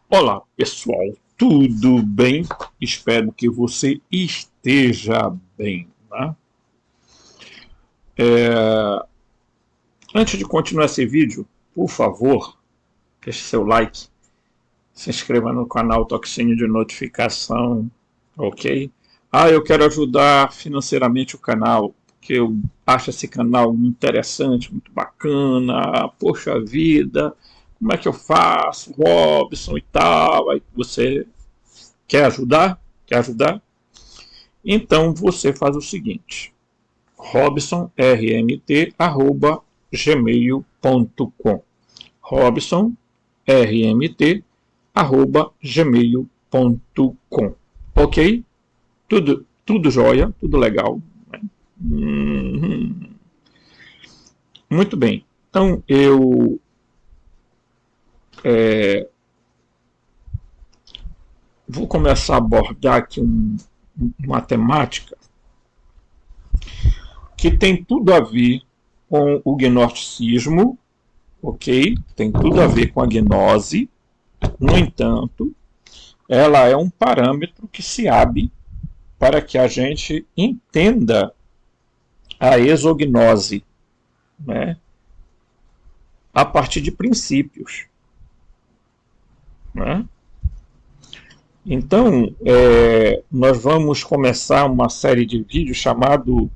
Olá pessoal, tudo bem? Espero que você esteja bem, né? Antes de continuar esse vídeo, por favor, deixe seu like, se inscreva no canal, toque o sininho de notificação, ok? Eu quero ajudar financeiramente o canal, porque eu acho esse canal muito interessante, muito bacana, poxa vida, como é que eu faço, Robson e tal, aí você quer ajudar? Quer ajudar? Então você faz o seguinte: robsonrmt@gmail.com. robsonrmt@gmail.com. Ok? Tudo jóia, tudo legal. Né? Muito bem. Então eu vou começar a abordar aqui uma temática que tem tudo a ver com o gnosticismo, ok? Tem tudo a ver com a gnose. No entanto, ela é um parâmetro que se abre para que a gente entenda a exognose, né, a partir de princípios. Né? Então, nós vamos começar uma série de vídeos chamado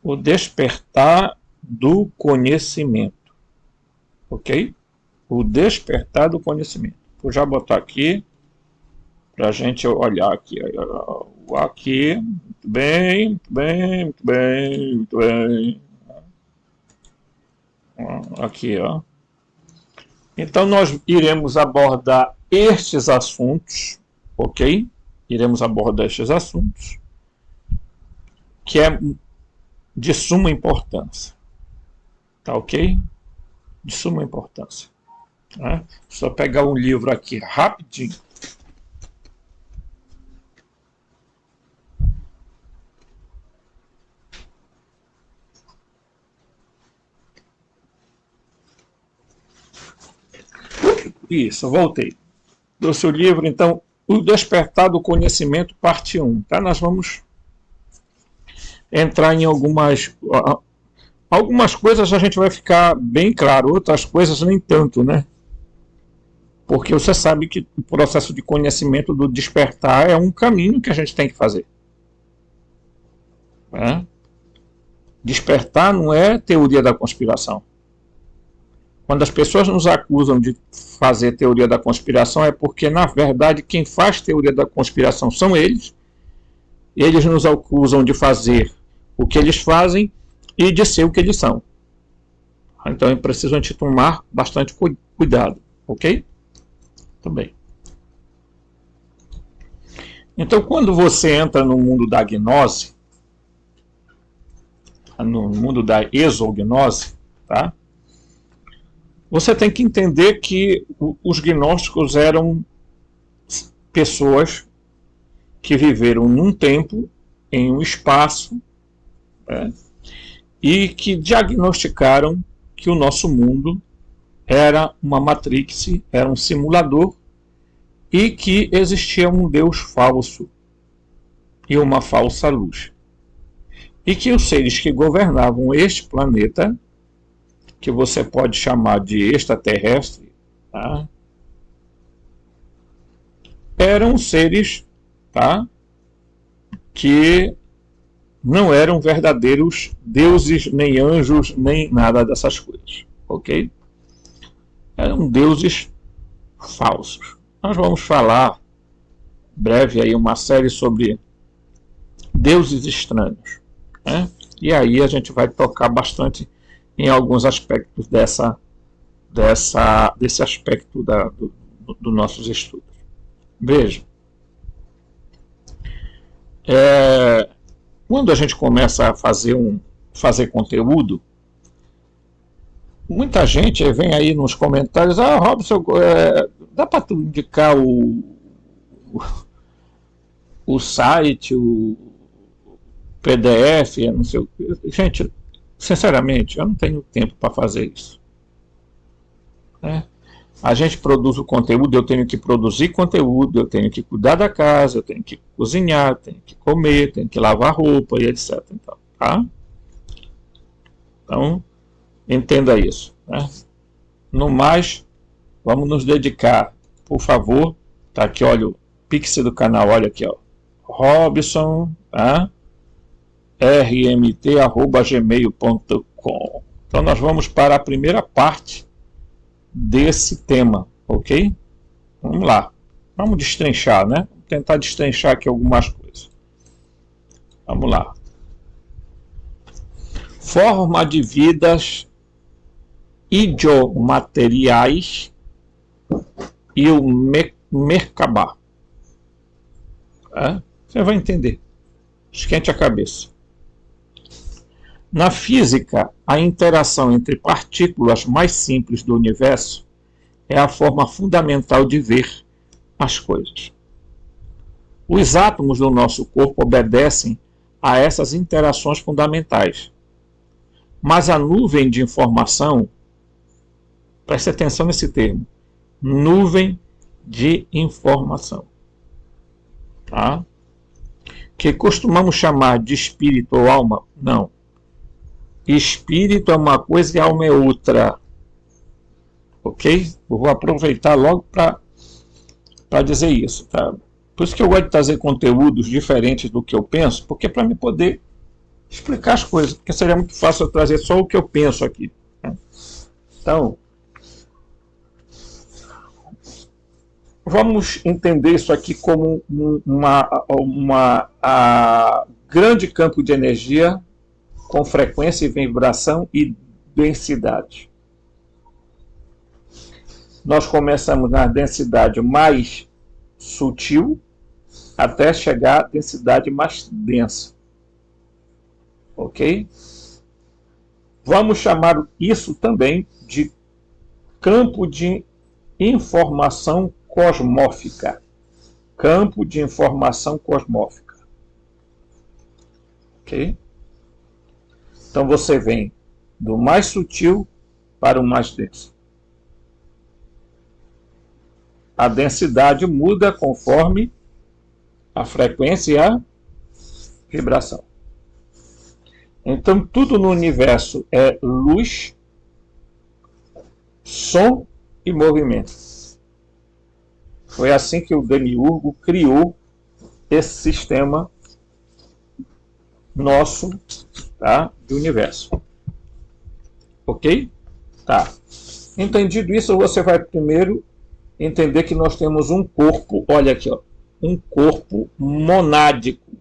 O Despertar do Conhecimento. Ok? O Despertar do Conhecimento. Vou já botar aqui para a gente olhar aqui. Aqui, muito bem, muito bem, muito bem, muito bem. Aqui, ó. Então nós iremos abordar estes assuntos, ok? Iremos abordar estes assuntos, que é de suma importância, tá ok? De suma importância. Né? Só pegar um livro aqui rapidinho. Isso, voltei. Trouxe o livro, então, O Despertar do Conhecimento, parte 1. Tá? Nós vamos entrar em algumas coisas a gente vai ficar bem claro, outras coisas nem tanto, né? Porque você sabe que o processo de conhecimento do despertar é um caminho que a gente tem que fazer. Né? Despertar não é teoria da conspiração. Quando as pessoas nos acusam de fazer teoria da conspiração é porque, na verdade, quem faz teoria da conspiração são eles. Eles nos acusam de fazer o que eles fazem e de ser o que eles são. Então é preciso a gente tomar bastante cuidado, ok? Também. Então, quando você entra no mundo da gnose, no mundo da exognose, tá? Você tem que entender que os gnósticos eram pessoas que viveram num tempo, em um espaço, né, e que diagnosticaram que o nosso mundo era uma matrix, era um simulador, e que existia um Deus falso e uma falsa luz. E que os seres que governavam este planeta, que você pode chamar de extraterrestre, tá, eram seres, tá, que não eram verdadeiros deuses, nem anjos, nem nada dessas coisas, ok? Eram deuses falsos. Nós vamos falar breve aí uma série sobre deuses estranhos, né? E aí a gente vai tocar bastante em alguns aspectos desse aspecto dos nossos estudos. Veja, quando a gente começa a fazer conteúdo, muita gente vem aí nos comentários: Robson, dá para tu indicar o site, o PDF, não sei o que. Gente, sinceramente, eu não tenho tempo para fazer isso. Né? A gente produz o conteúdo, eu tenho que produzir conteúdo, eu tenho que cuidar da casa, eu tenho que cozinhar, tenho que comer, tenho que lavar roupa e etc. Então, tá? Então, entenda isso. Né? No mais, vamos nos dedicar, por favor. Tá aqui, olha o Pix do canal, olha aqui, ó. Robson, tá? rmt@gmail.com. Então nós vamos para a primeira parte desse tema, ok? Vamos lá. Vamos destrinchar, né? Vamos tentar destrinchar aqui algumas coisas. Vamos lá. Forma de vidas idiomateriais e o Merkabah. Você vai entender. Esquente a cabeça. Na física, a interação entre partículas mais simples do universo é a forma fundamental de ver as coisas. Os átomos do nosso corpo obedecem a essas interações fundamentais. Mas a nuvem de informação, preste atenção nesse termo, nuvem de informação, tá? Que costumamos chamar de espírito ou alma, não. Espírito é uma coisa e alma é outra. Ok? Eu vou aproveitar logo para dizer isso. Tá? Por isso que eu gosto de trazer conteúdos diferentes do que eu penso, porque para me poder explicar as coisas, porque seria muito fácil eu trazer só o que eu penso aqui. Né? Então, vamos entender isso aqui como a grande campo de energia com frequência e vibração e densidade. Nós começamos na densidade mais sutil até chegar à densidade mais densa. Ok? Vamos chamar isso também de campo de informação cosmófica. Campo de informação cosmófica. Ok? Então você vem do mais sutil para o mais denso. A densidade muda conforme a frequência e a vibração. Então tudo no universo é luz, som e movimento. Foi assim que o Demiurgo criou esse sistema nosso, tá, do universo. Ok? Tá. Entendido isso, você vai primeiro entender que nós temos um corpo, olha aqui, ó, um corpo monádico.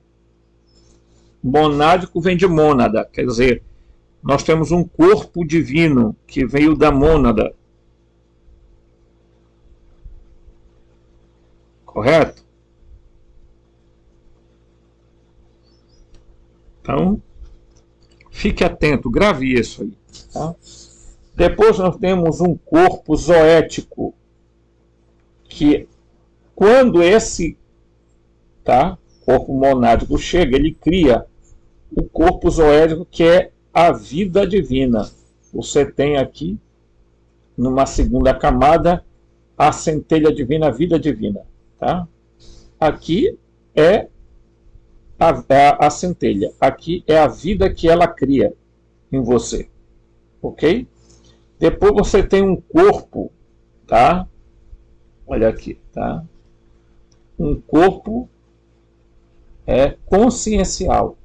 Monádico vem de mônada, quer dizer, nós temos um corpo divino que veio da mônada. Correto? Então, fique atento, grave isso aí. Tá? Depois nós temos um corpo zoético, que quando esse corpo monádico chega, ele cria o corpo zoético, que é a vida divina. Você tem aqui, numa segunda camada, a centelha divina, a vida divina. Tá? Aqui é a centelha. Aqui é a vida que ela cria em você. Ok? Depois você tem um corpo, tá? Olha aqui, tá? Um corpo consciencial.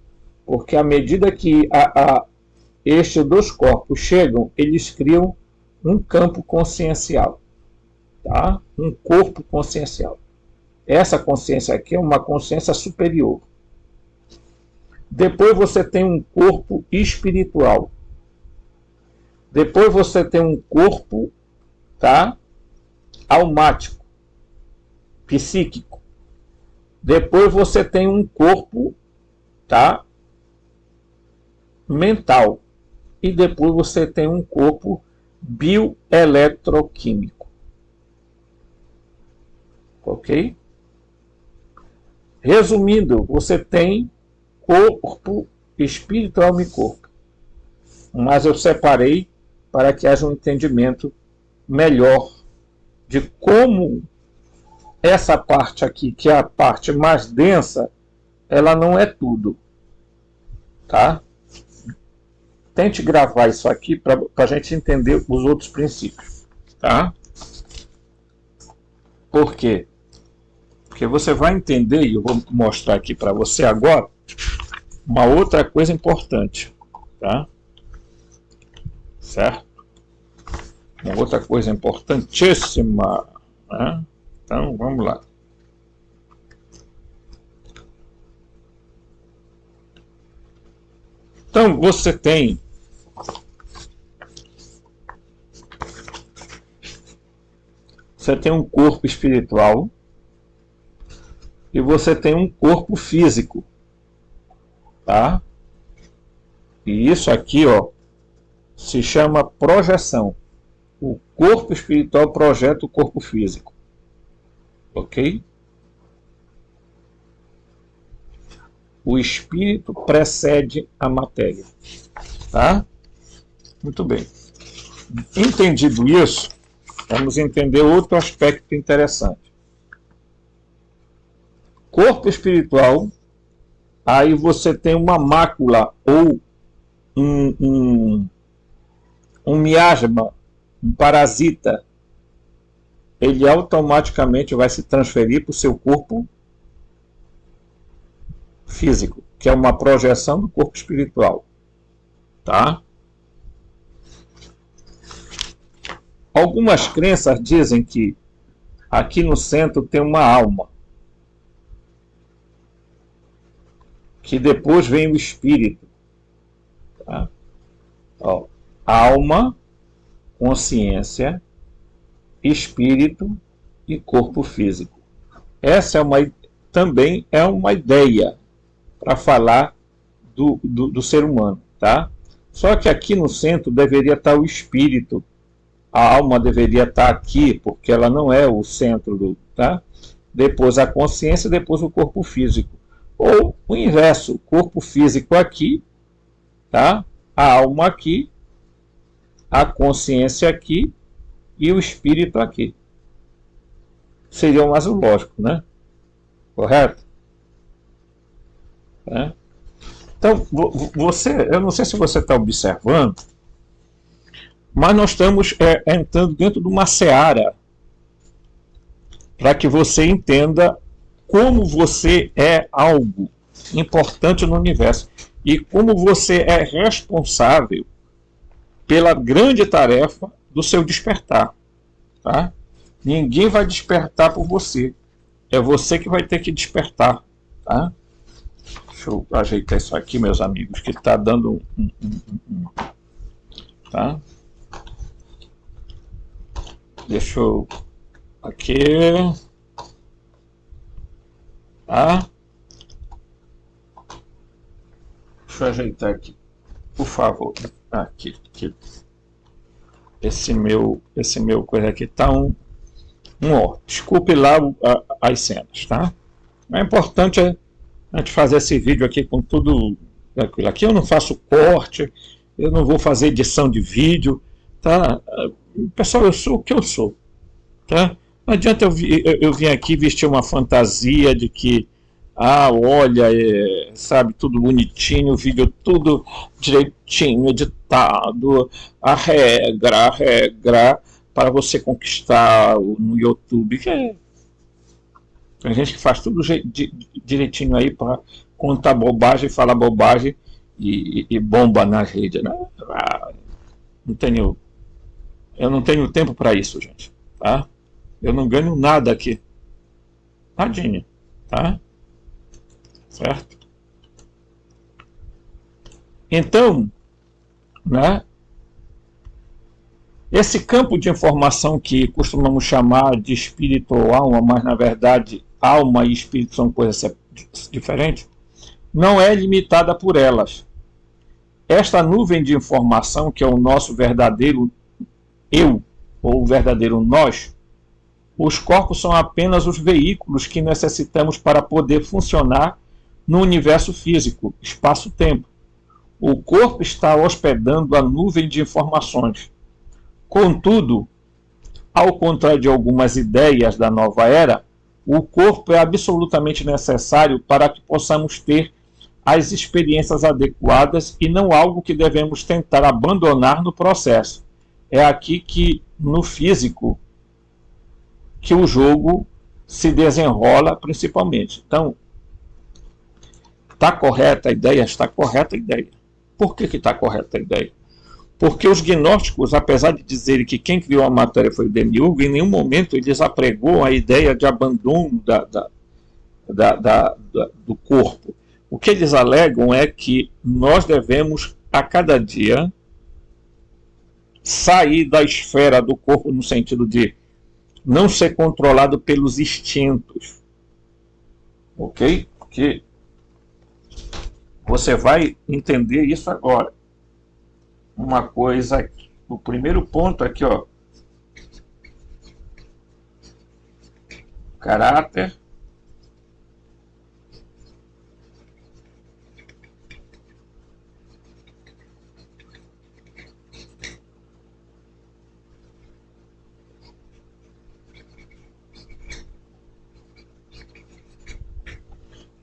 Porque à medida que estes dois corpos chegam, eles criam um campo consciencial. Tá? Um corpo consciencial. Essa consciência aqui é uma consciência superior. Depois você tem um corpo espiritual. Depois você tem um corpo, tá, almático, psíquico. Depois você tem um corpo, tá, mental. E depois você tem um corpo bioeletroquímico. Ok? Resumindo, você tem corpo, espírito, alma e corpo. Mas eu separei para que haja um entendimento melhor de como essa parte aqui, que é a parte mais densa, ela não é tudo, tá? Tente gravar isso aqui para a gente entender os outros princípios, tá? Por quê? Porque você vai entender, e eu vou mostrar aqui para você agora, uma outra coisa importante, tá? Certo? Uma outra coisa importantíssima, né? Então, vamos lá. Então, você tem um corpo espiritual e você tem um corpo físico, tá? E isso aqui, ó, se chama projeção. O corpo espiritual projeta o corpo físico. Ok? O espírito precede a matéria. Tá? Muito bem. Entendido isso, vamos entender outro aspecto interessante. Corpo espiritual, aí você tem uma mácula ou um miasma, um parasita, ele automaticamente vai se transferir para o seu corpo físico, que é uma projeção do corpo espiritual, tá? Algumas crenças dizem que aqui no centro tem uma alma, que depois vem o espírito, tá? Ó, alma, consciência, espírito e corpo físico. Essa também é uma ideia para falar do ser humano, tá? Só que aqui no centro deveria estar o espírito, a alma deveria estar aqui, porque ela não é o centro tá? Depois a consciência, depois o corpo físico. Ou o inverso, o corpo físico aqui, tá? A alma aqui, a consciência aqui e o espírito aqui. Seria o mais lógico, né? Correto? É. Então, eu não sei se você está observando, mas nós estamos entrando dentro de uma seara para que você entenda como você é algo importante no universo e como você é responsável pela grande tarefa do seu despertar, tá? Ninguém vai despertar por você, é você que vai ter que despertar, tá? Deixa eu ajeitar isso aqui, meus amigos, que está dando tá? Deixa eu aqui, tá? Deixa eu ajeitar aqui, por favor. Aqui. Esse meu coisa aqui tá ó. Desculpe lá as cenas, tá? É importante a gente fazer esse vídeo aqui com tudo tranquilo. Aqui eu não faço corte, eu não vou fazer edição de vídeo, tá? Pessoal, eu sou o que eu sou, tá? Não adianta eu vir aqui vestir uma fantasia de que olha, sabe, tudo bonitinho, o vídeo tudo direitinho, editado, a regra para você conquistar no YouTube. Tem gente que faz tudo direitinho aí para contar bobagem, falar bobagem e bomba na rede, né? Eu não tenho tempo para isso, gente, tá? Eu não ganho nada aqui, nadinha, tá? Certo? Então, né, esse campo de informação que costumamos chamar de espírito ou alma, mas na verdade alma e espírito são coisas diferentes, não é limitada por elas. Esta nuvem de informação, que é o nosso verdadeiro eu, ou o verdadeiro nós, os corpos são apenas os veículos que necessitamos para poder funcionar no universo físico, espaço-tempo. O corpo está hospedando a nuvem de informações. Contudo, Ao contrário de algumas ideias da nova era, o corpo é absolutamente necessário para que possamos ter as experiências adequadas e não algo que devemos tentar abandonar no processo. É aqui que, no físico, que o jogo se desenrola principalmente. Então, está correta a ideia? Está correta a ideia. Por que está correta a ideia? Porque os gnósticos, apesar de dizerem que quem criou a matéria foi o Demiurgo, em nenhum momento eles apregou a ideia de abandono do corpo. O que eles alegam é que nós devemos, a cada dia, sair da esfera do corpo no sentido de não ser controlado pelos instintos. Ok? Porque você vai entender isso agora. Uma coisa aqui. O primeiro ponto aqui, ó. Caráter.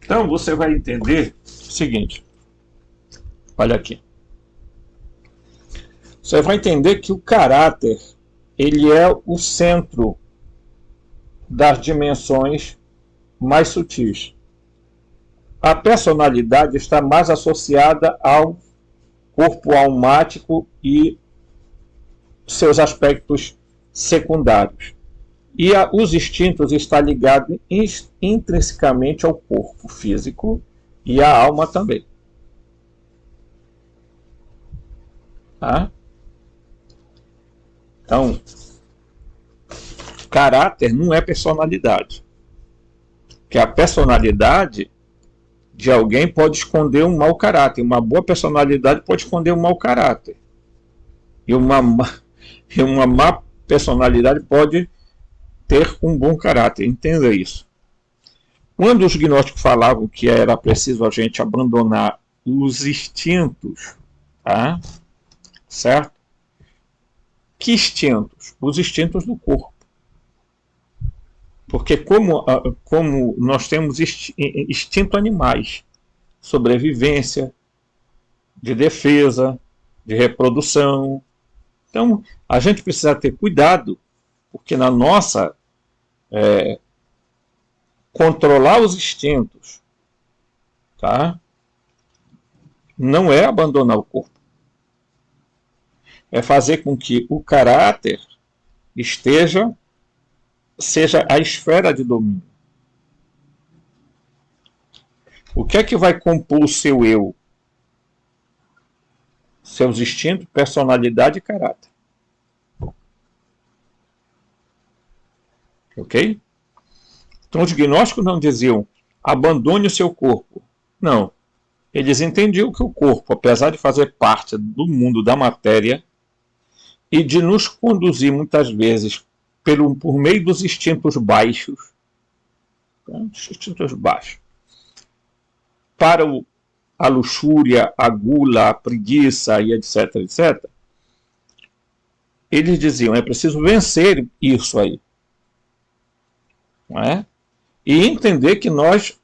Então você vai entender o seguinte. Olha aqui. Você vai entender que o caráter, ele é o centro das dimensões mais sutis. A personalidade está mais associada ao corpo almático e seus aspectos secundários. E os instintos estão ligados intrinsecamente ao corpo físico e à alma também. Tá? Então, caráter não é personalidade. Porque a personalidade de alguém pode esconder um mau caráter. Uma boa personalidade pode esconder um mau caráter. E uma má personalidade pode ter um bom caráter. Entenda isso. Quando os gnósticos falavam que era preciso a gente abandonar os instintos, tá? Certo? Que instintos? Os instintos do corpo. Porque como nós temos instinto animais, sobrevivência, de defesa, de reprodução. Então, a gente precisa ter cuidado, porque na nossa controlar os instintos, tá? Não é abandonar o corpo. É fazer com que o caráter seja a esfera de domínio. O que é que vai compor o seu eu? Seus instintos, personalidade e caráter. Ok? Então os gnósticos não diziam abandone o seu corpo. Não. Eles entendiam que o corpo, apesar de fazer parte do mundo da matéria e de nos conduzir muitas vezes por meio dos instintos baixos, para a luxúria, a gula, a preguiça e etc, etc, eles diziam, é preciso vencer isso aí. Não é? E entender que nós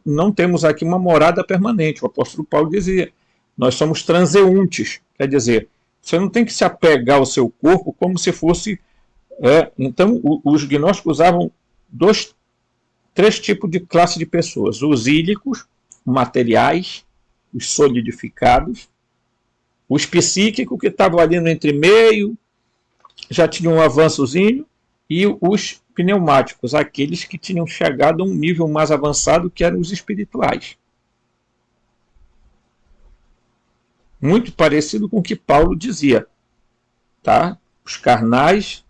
não temos aqui uma morada permanente. O apóstolo Paulo dizia, nós somos transeuntes, quer dizer, você não tem que se apegar ao seu corpo como se fosse... Então, os gnósticos usavam três tipos de classe de pessoas. Os ílicos, materiais, os solidificados, os psíquicos, que estavam ali no entremeio, já tinham um avançozinho, e os pneumáticos, aqueles que tinham chegado a um nível mais avançado, que eram os espirituais. Muito parecido com o que Paulo dizia. Tá? Os carnais,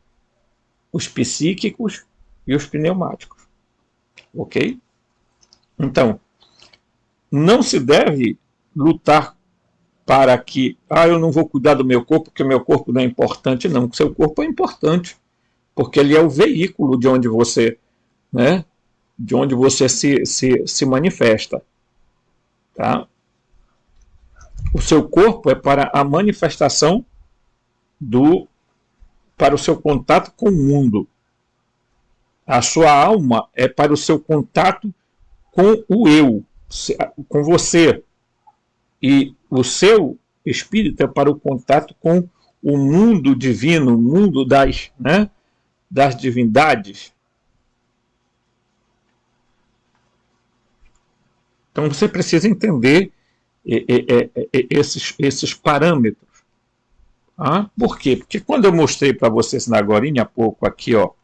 os psíquicos e os pneumáticos. Ok? Então, não se deve lutar para que, eu não vou cuidar do meu corpo porque meu corpo não é importante. Não, o seu corpo é importante, porque ele é o veículo de onde você, se manifesta. Tá? O seu corpo é para a manifestação para o seu contato com o mundo. A sua alma é para o seu contato com o eu, com você. E o seu espírito é para o contato com o mundo divino, o mundo das divindades. Então você precisa entender esses parâmetros. Por quê? Porque quando eu mostrei para vocês agorinha há pouco aqui, ó, o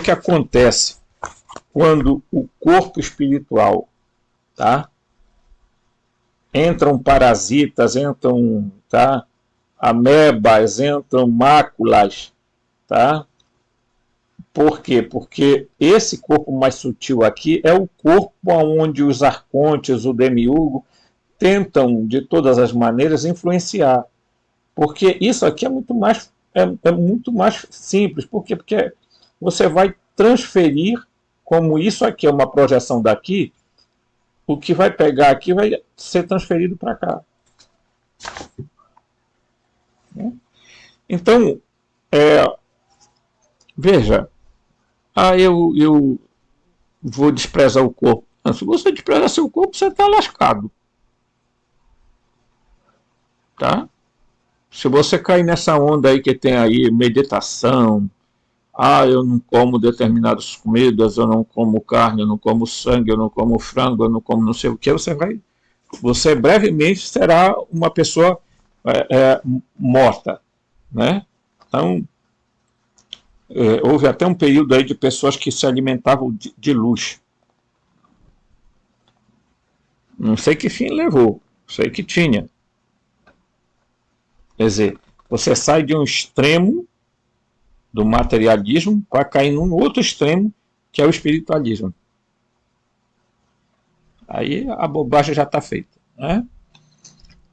que acontece quando o corpo espiritual, tá? Entram parasitas, entram, tá? Amebas, entram máculas, tá? Por quê? Porque esse corpo mais sutil aqui é o corpo onde os arcontes, o demiurgo, tentam de todas as maneiras influenciar. Porque isso aqui é muito mais simples. Por quê? Porque você vai transferir, como isso aqui é uma projeção daqui, o que vai pegar aqui vai ser transferido para cá. Então, veja, eu vou desprezar o corpo. Se você desprezar seu corpo, você está lascado. Tá? Se você cair nessa onda aí que tem aí, meditação, eu não como determinadas comidas, eu não como carne, eu não como sangue, eu não como frango, eu não como não sei o que, você brevemente será uma pessoa morta, né? Então, houve até um período aí de pessoas que se alimentavam de luz. Não sei que fim levou, sei que tinha. Quer dizer, você sai de um extremo do materialismo para cair num outro extremo, que é o espiritualismo. Aí a bobagem já está feita, né?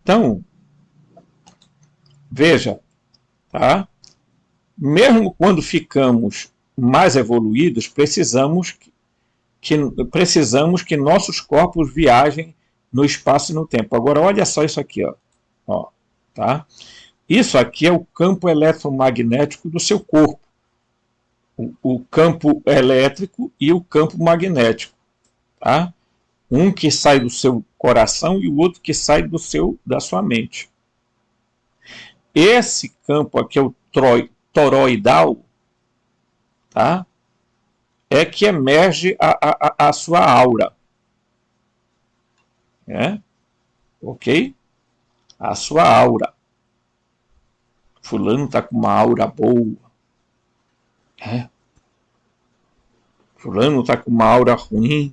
Então, veja, tá? Mesmo quando ficamos mais evoluídos, precisamos que nossos corpos viajem no espaço e no tempo. Agora, olha só isso aqui, ó, tá? Isso aqui é o campo eletromagnético do seu corpo. O campo elétrico e o campo magnético. Tá? Um que sai do seu coração e o outro que sai da sua mente. Esse campo aqui é o toroidal, tá? É que emerge a sua aura. Ok? A sua aura. Fulano está com uma aura boa. Fulano está com uma aura ruim.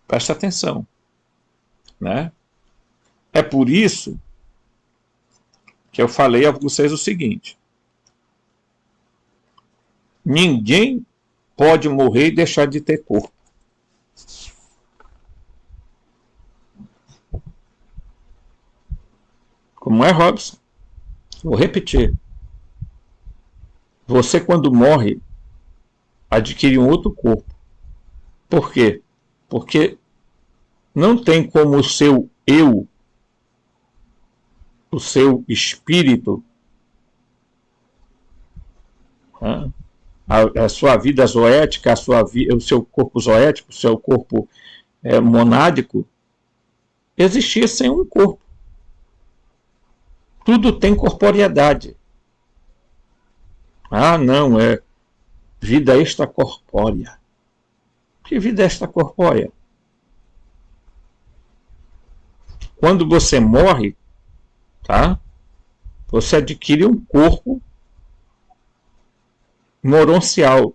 Presta atenção. Né? É por isso que eu falei a vocês o seguinte. Ninguém pode morrer e deixar de ter corpo. Como é, Robson? Vou repetir. Você, quando morre, adquire um outro corpo. Por quê? Porque não tem como o seu eu, o seu espírito, a sua vida zoética, o seu corpo zoético, o seu corpo monádico, existir sem um corpo. Tudo tem corporeidade. Não, é vida extracorpórea. Que vida extracorpórea? Quando você morre, tá? Você adquire um corpo moroncial.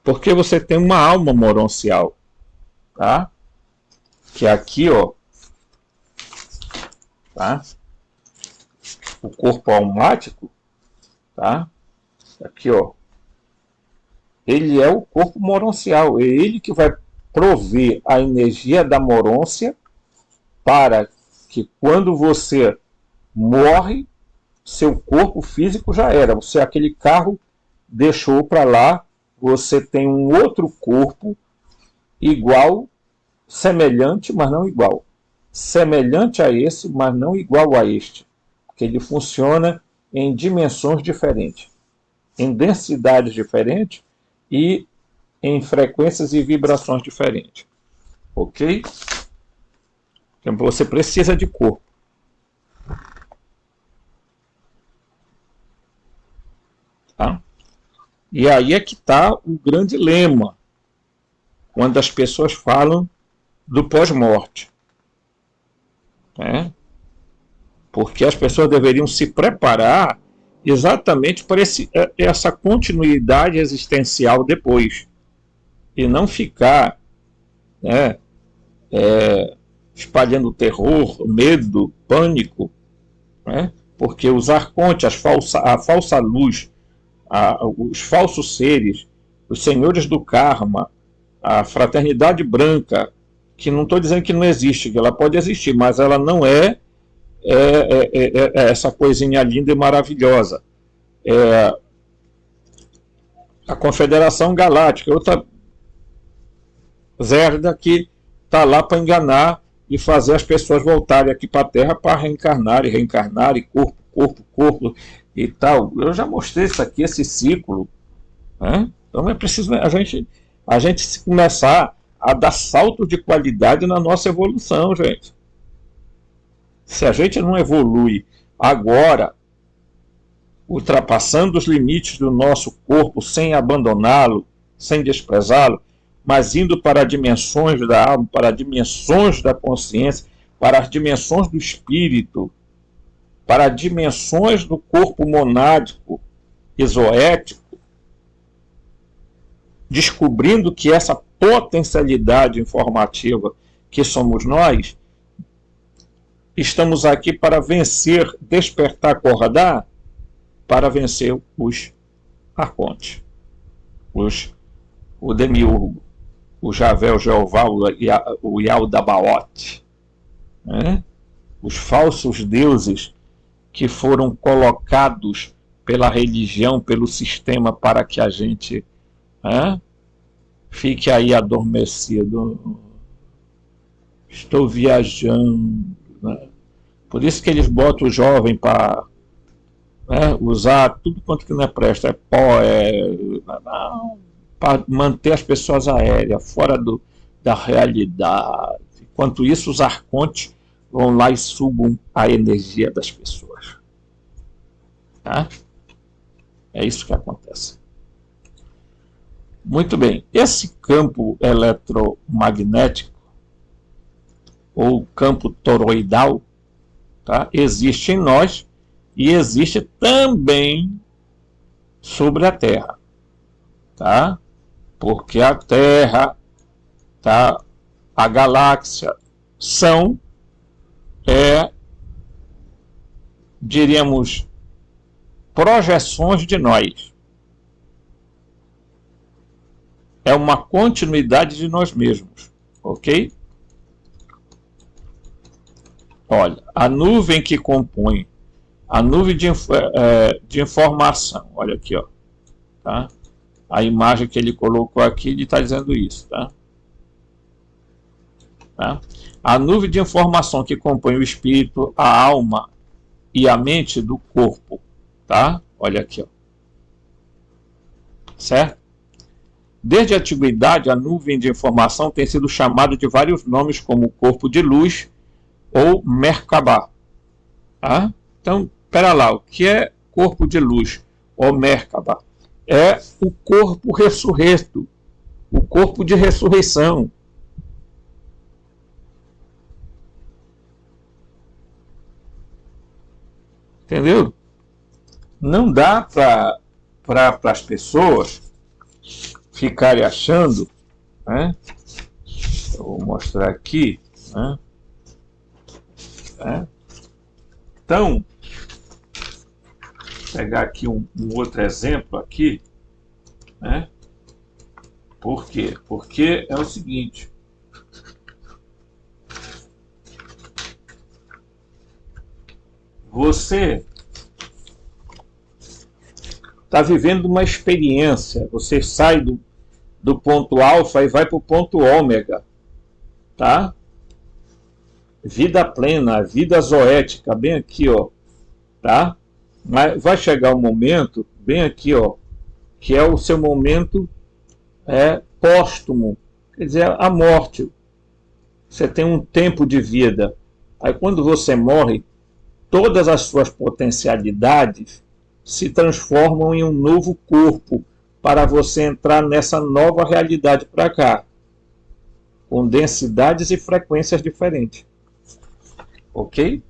Porque você tem uma alma moroncial, tá? Que é aqui, ó, tá? O corpo almático, tá? Aqui, ó. Ele é o corpo moroncial. É ele que vai prover a energia da morôncia para que quando você morre, seu corpo físico já era. Você, aquele carro, deixou para lá, você tem um outro corpo igual, semelhante, mas não igual. semelhante a esse, mas não igual a este, porque ele funciona em dimensões diferentes, em densidades diferentes e em frequências e vibrações diferentes. Ok? Então você precisa de corpo. Tá? E aí é que está o grande lema, quando as pessoas falam do pós-morte. Né? Porque as pessoas deveriam se preparar exatamente para essa continuidade existencial depois. E não ficar, né, espalhando terror, medo, pânico. Né? Porque os arcontes, a falsa luz, os falsos seres, os senhores do karma, a fraternidade branca, que não estou dizendo que não existe, que ela pode existir, mas ela não é essa coisinha linda e maravilhosa. A Confederação Galáctica, outra zerda que está lá para enganar e fazer as pessoas voltarem aqui para a Terra para reencarnar, e corpo e tal. Eu já mostrei isso aqui, esse ciclo. Né? Então é preciso a gente começar a dar saltos de qualidade na nossa evolução, gente. Se a gente não evolui agora, ultrapassando os limites do nosso corpo, sem abandoná-lo, sem desprezá-lo, mas indo para dimensões da alma, para dimensões da consciência, para as dimensões do espírito, para dimensões do corpo monádico, exoético, descobrindo que essa potencialidade informativa que somos nós, estamos aqui para vencer, despertar, acordar, para vencer os arcontes, o demiurgo, o Javé, o Jeová, o Yaldabaoth, né? Os falsos deuses que foram colocados pela religião, pelo sistema, para que a gente fique aí adormecido. Estou viajando. Né? Por isso que eles botam o jovem para usar tudo quanto que não é presta, pó, para manter as pessoas aéreas, fora da realidade. Enquanto isso, os arcontes vão lá e subam a energia das pessoas. Tá? É isso que acontece. Muito bem. Esse campo eletromagnético, ou campo toroidal, tá? Existe em nós e existe também sobre a Terra. Tá? Porque a Terra, tá? A galáxia são, diríamos, projeções de nós. É uma continuidade de nós mesmos, ok? Olha, a nuvem que compõe, a nuvem de informação, olha aqui, ó, tá? A imagem que ele colocou aqui, ele está dizendo isso, tá? Tá? A nuvem de informação que compõe o espírito, a alma e a mente do corpo, tá? Olha aqui, ó. Certo? Desde a antiguidade, a nuvem de informação tem sido chamada de vários nomes, como corpo de luz ou Merkabah. Tá? Então, espera lá, o que é corpo de luz ou Merkabah? É o corpo ressurreto, o corpo de ressurreição. Entendeu? Não dá para as pessoas ficarem achando, né? Eu vou mostrar aqui, né? Então, vou pegar aqui um outro exemplo aqui, né? Por quê? Porque é o seguinte: você está vivendo uma experiência, você sai do ponto alfa e vai para o ponto ômega, tá? vida plena, vida zoética, bem aqui, ó, tá? Mas vai chegar um momento, bem aqui, ó, que é o seu momento póstumo, quer dizer, a morte. Você tem um tempo de vida. Aí quando você morre, todas as suas potencialidades se transformam em um novo corpo para você entrar nessa nova realidade para cá, com densidades e frequências diferentes. Ok?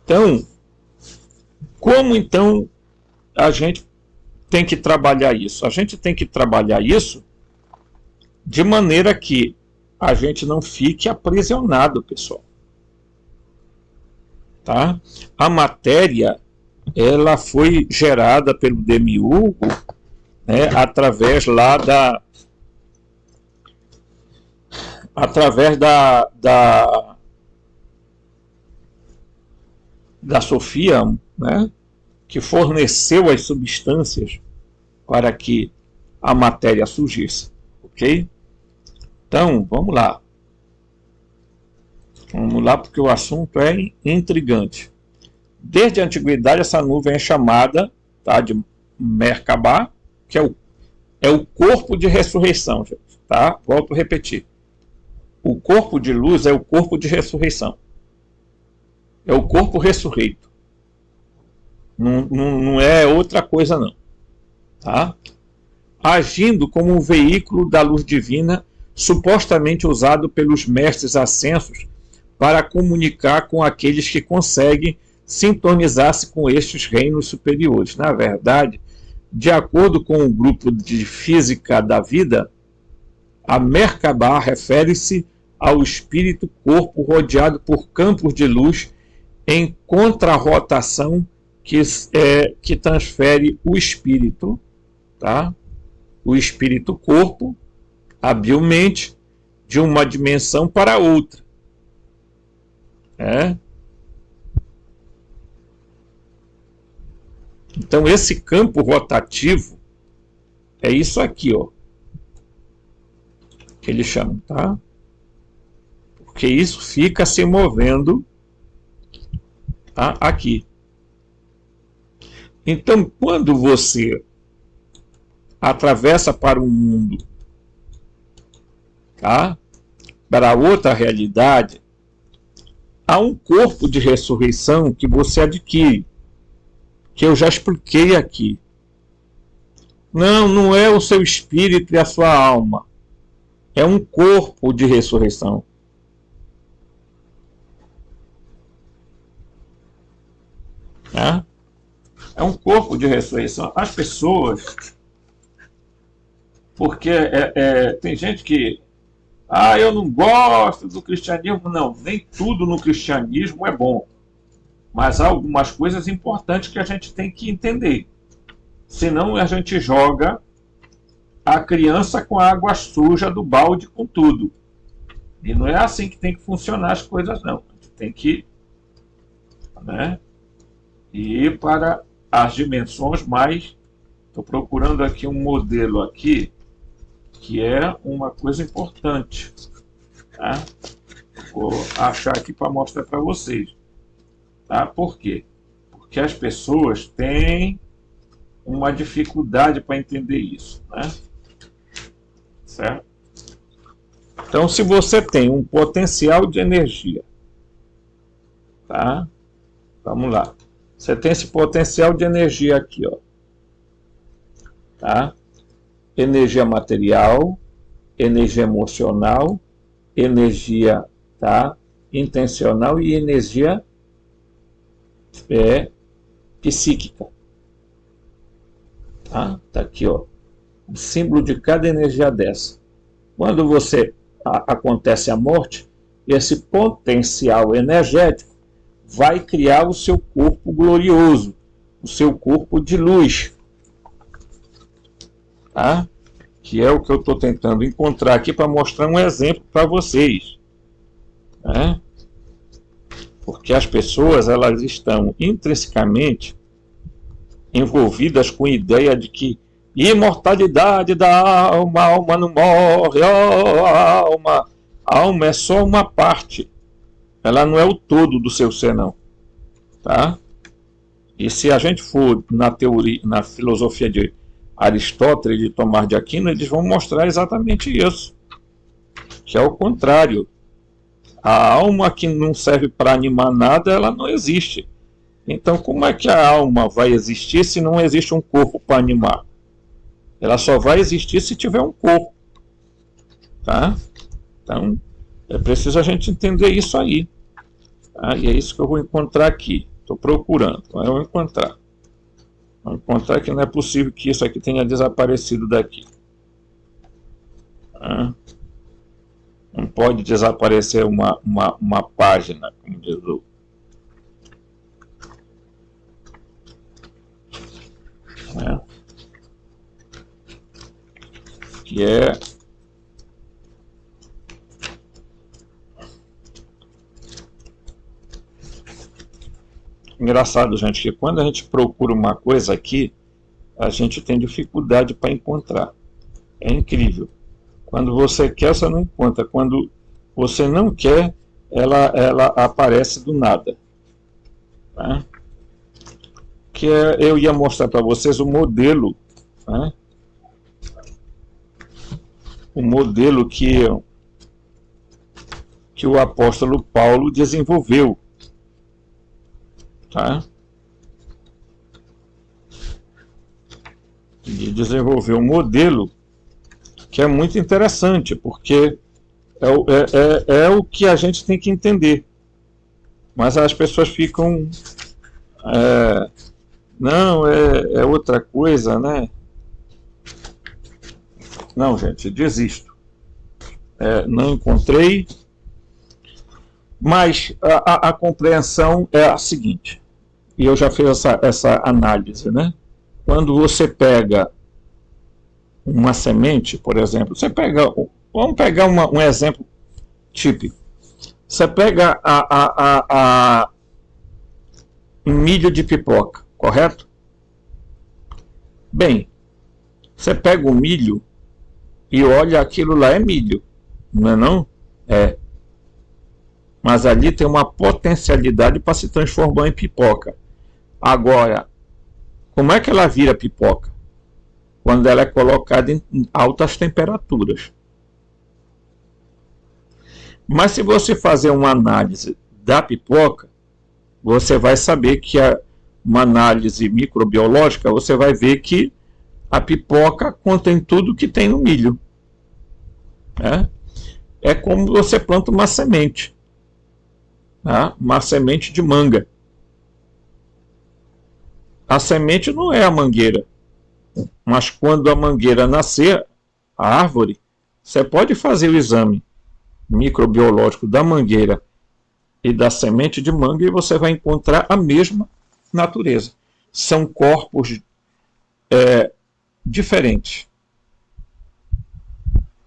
Então, como então a gente tem que trabalhar isso? A gente tem que trabalhar isso de maneira que a gente não fique aprisionado, pessoal. Tá? A matéria, ela foi gerada pelo Demiurgo, né, através da Sofia, né, que forneceu as substâncias para que a matéria surgisse, ok? Então, vamos lá. Vamos lá, porque o assunto é intrigante. Desde a antiguidade, essa nuvem é chamada, tá, de Merkabah, que é o corpo de ressurreição, gente, tá? Volto a repetir. O corpo de luz é o corpo de ressurreição. É o corpo ressurreito. Não é outra coisa, não. Tá? Agindo como um veículo da luz divina, supostamente usado pelos mestres ascensos para comunicar com aqueles que conseguem sintonizar-se com estes reinos superiores. Na verdade, de acordo com o grupo de física da vida, a Merkabah refere-se ao espírito-corpo rodeado por campos de luz em contrarrotação que transfere o espírito, tá? O espírito-corpo, habilmente, de uma dimensão para outra. Então, esse campo rotativo é isso aqui, ó, que eles chamam, tá? Porque isso fica se movendo, tá, aqui. Então, quando você atravessa para um mundo, tá, para outra realidade, há um corpo de ressurreição que você adquire, que eu já expliquei aqui. Não é o seu espírito e a sua alma. É um corpo de ressurreição. É um corpo de ressurreição. As pessoas, porque tem gente que eu não gosto do cristianismo. Não, nem tudo no cristianismo é bom. Mas há algumas coisas importantes que a gente tem que entender. Senão a gente joga a criança com a água suja do balde com tudo. E não é assim que tem que funcionar as coisas, não. A gente tem que, né, ir para as dimensões mais... Estou procurando aqui um modelo aqui, que é uma coisa importante. Tá? Vou achar aqui para mostrar para vocês. Tá? Por quê? Porque as pessoas têm uma dificuldade para entender isso, né? Certo? Então, se você tem um potencial de energia, tá? Vamos lá. Você tem esse potencial de energia aqui, ó, tá? Energia material, energia emocional, energia, tá, intencional e energia psíquica. Tá aqui, ó, o símbolo de cada energia dessa. Quando você acontece a morte, esse potencial energético vai criar o seu corpo glorioso, o seu corpo de luz, tá? Que é o que eu estou tentando encontrar aqui para mostrar um exemplo para vocês, né? Porque as pessoas, elas estão intrinsecamente envolvidas com a ideia de que imortalidade da alma, a alma não morre, a A alma é só uma parte, ela não é o todo do seu ser, não. Tá? E se a gente for na teoria, na filosofia de Aristóteles e de Tomás de Aquino, eles vão mostrar exatamente isso, que é o contrário. A alma que não serve para animar nada, ela não existe. Então, como é que a alma vai existir se não existe um corpo para animar? Ela só vai existir se tiver um corpo. Tá? Então, é preciso a gente entender isso aí. Tá? E é isso que eu vou encontrar aqui. Estou procurando, mas eu vou encontrar. Vou encontrar que não é possível que isso aqui tenha desaparecido daqui. Tá? Não pode desaparecer uma página, como diz o... Que é... Engraçado, gente, que quando a gente procura uma coisa aqui, a gente tem dificuldade para encontrar. É incrível. Quando você quer, você não encontra. Quando você não quer, ela aparece do nada. Tá? Que eu ia mostrar para vocês o modelo, né? O modelo que o apóstolo Paulo desenvolveu. Tá? Ele desenvolveu um modelo que é muito interessante, porque é o que a gente tem que entender. Mas as pessoas ficam... não, é outra coisa, né? Não, gente, desisto. Não encontrei. Mas a compreensão é a seguinte, e eu já fiz essa análise, né? Quando você pega uma semente, por exemplo, vamos pegar um exemplo típico. Você pega um milho de pipoca, correto? Bem, você pega o milho e olha, aquilo lá é milho, não é não? É. Mas ali tem uma potencialidade para se transformar em pipoca. Agora, como é que ela vira pipoca? Quando ela é colocada em altas temperaturas. Mas se você fazer uma análise da pipoca, você vai saber que uma análise microbiológica, você vai ver que a pipoca contém tudo que tem no milho. É como você planta uma semente. Tá? Uma semente de manga. A semente não é a mangueira, mas quando a mangueira nascer, a árvore, você pode fazer o exame microbiológico da mangueira e da semente de manga e você vai encontrar a mesma natureza. São corpos diferentes.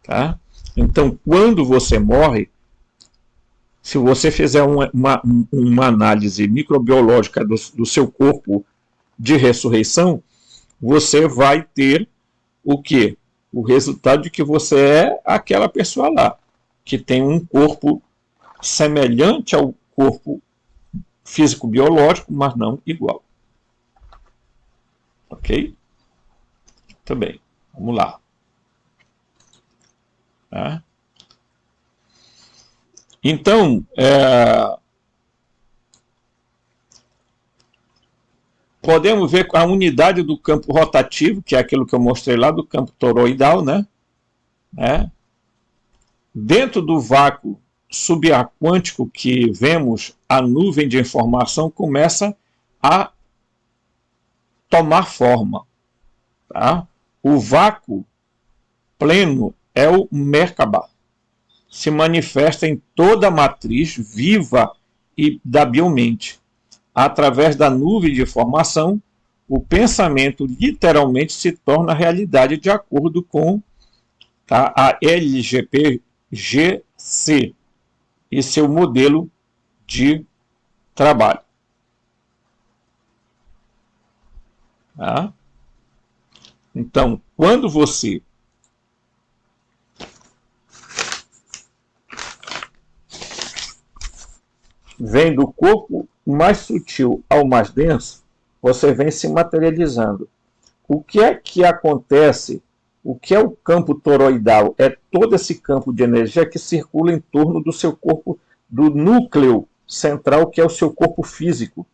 Tá? Então, quando você morre, se você fizer uma análise microbiológica do seu corpo de ressurreição, você vai ter o quê? O resultado de que você é aquela pessoa lá, que tem um corpo semelhante ao corpo físico-biológico, mas não igual. Ok? Muito bem, vamos lá. Tá? Então, podemos ver a unidade do campo rotativo, que é aquilo que eu mostrei lá, do campo toroidal, né? Dentro do vácuo subaquântico que vemos, a nuvem de informação começa a tomar forma. Tá? O vácuo pleno é o Merkabah. Se manifesta em toda a matriz viva e da biomente. Através da nuvem de informação, o pensamento literalmente se torna realidade de acordo com a LGPGC e seu modelo de trabalho. Tá? Então, quando você vem do corpo mais sutil ao mais denso, você vem se materializando. O que é que acontece? O que é o campo toroidal? É todo esse campo de energia que circula em torno do seu corpo, do núcleo central, que é o seu corpo físico.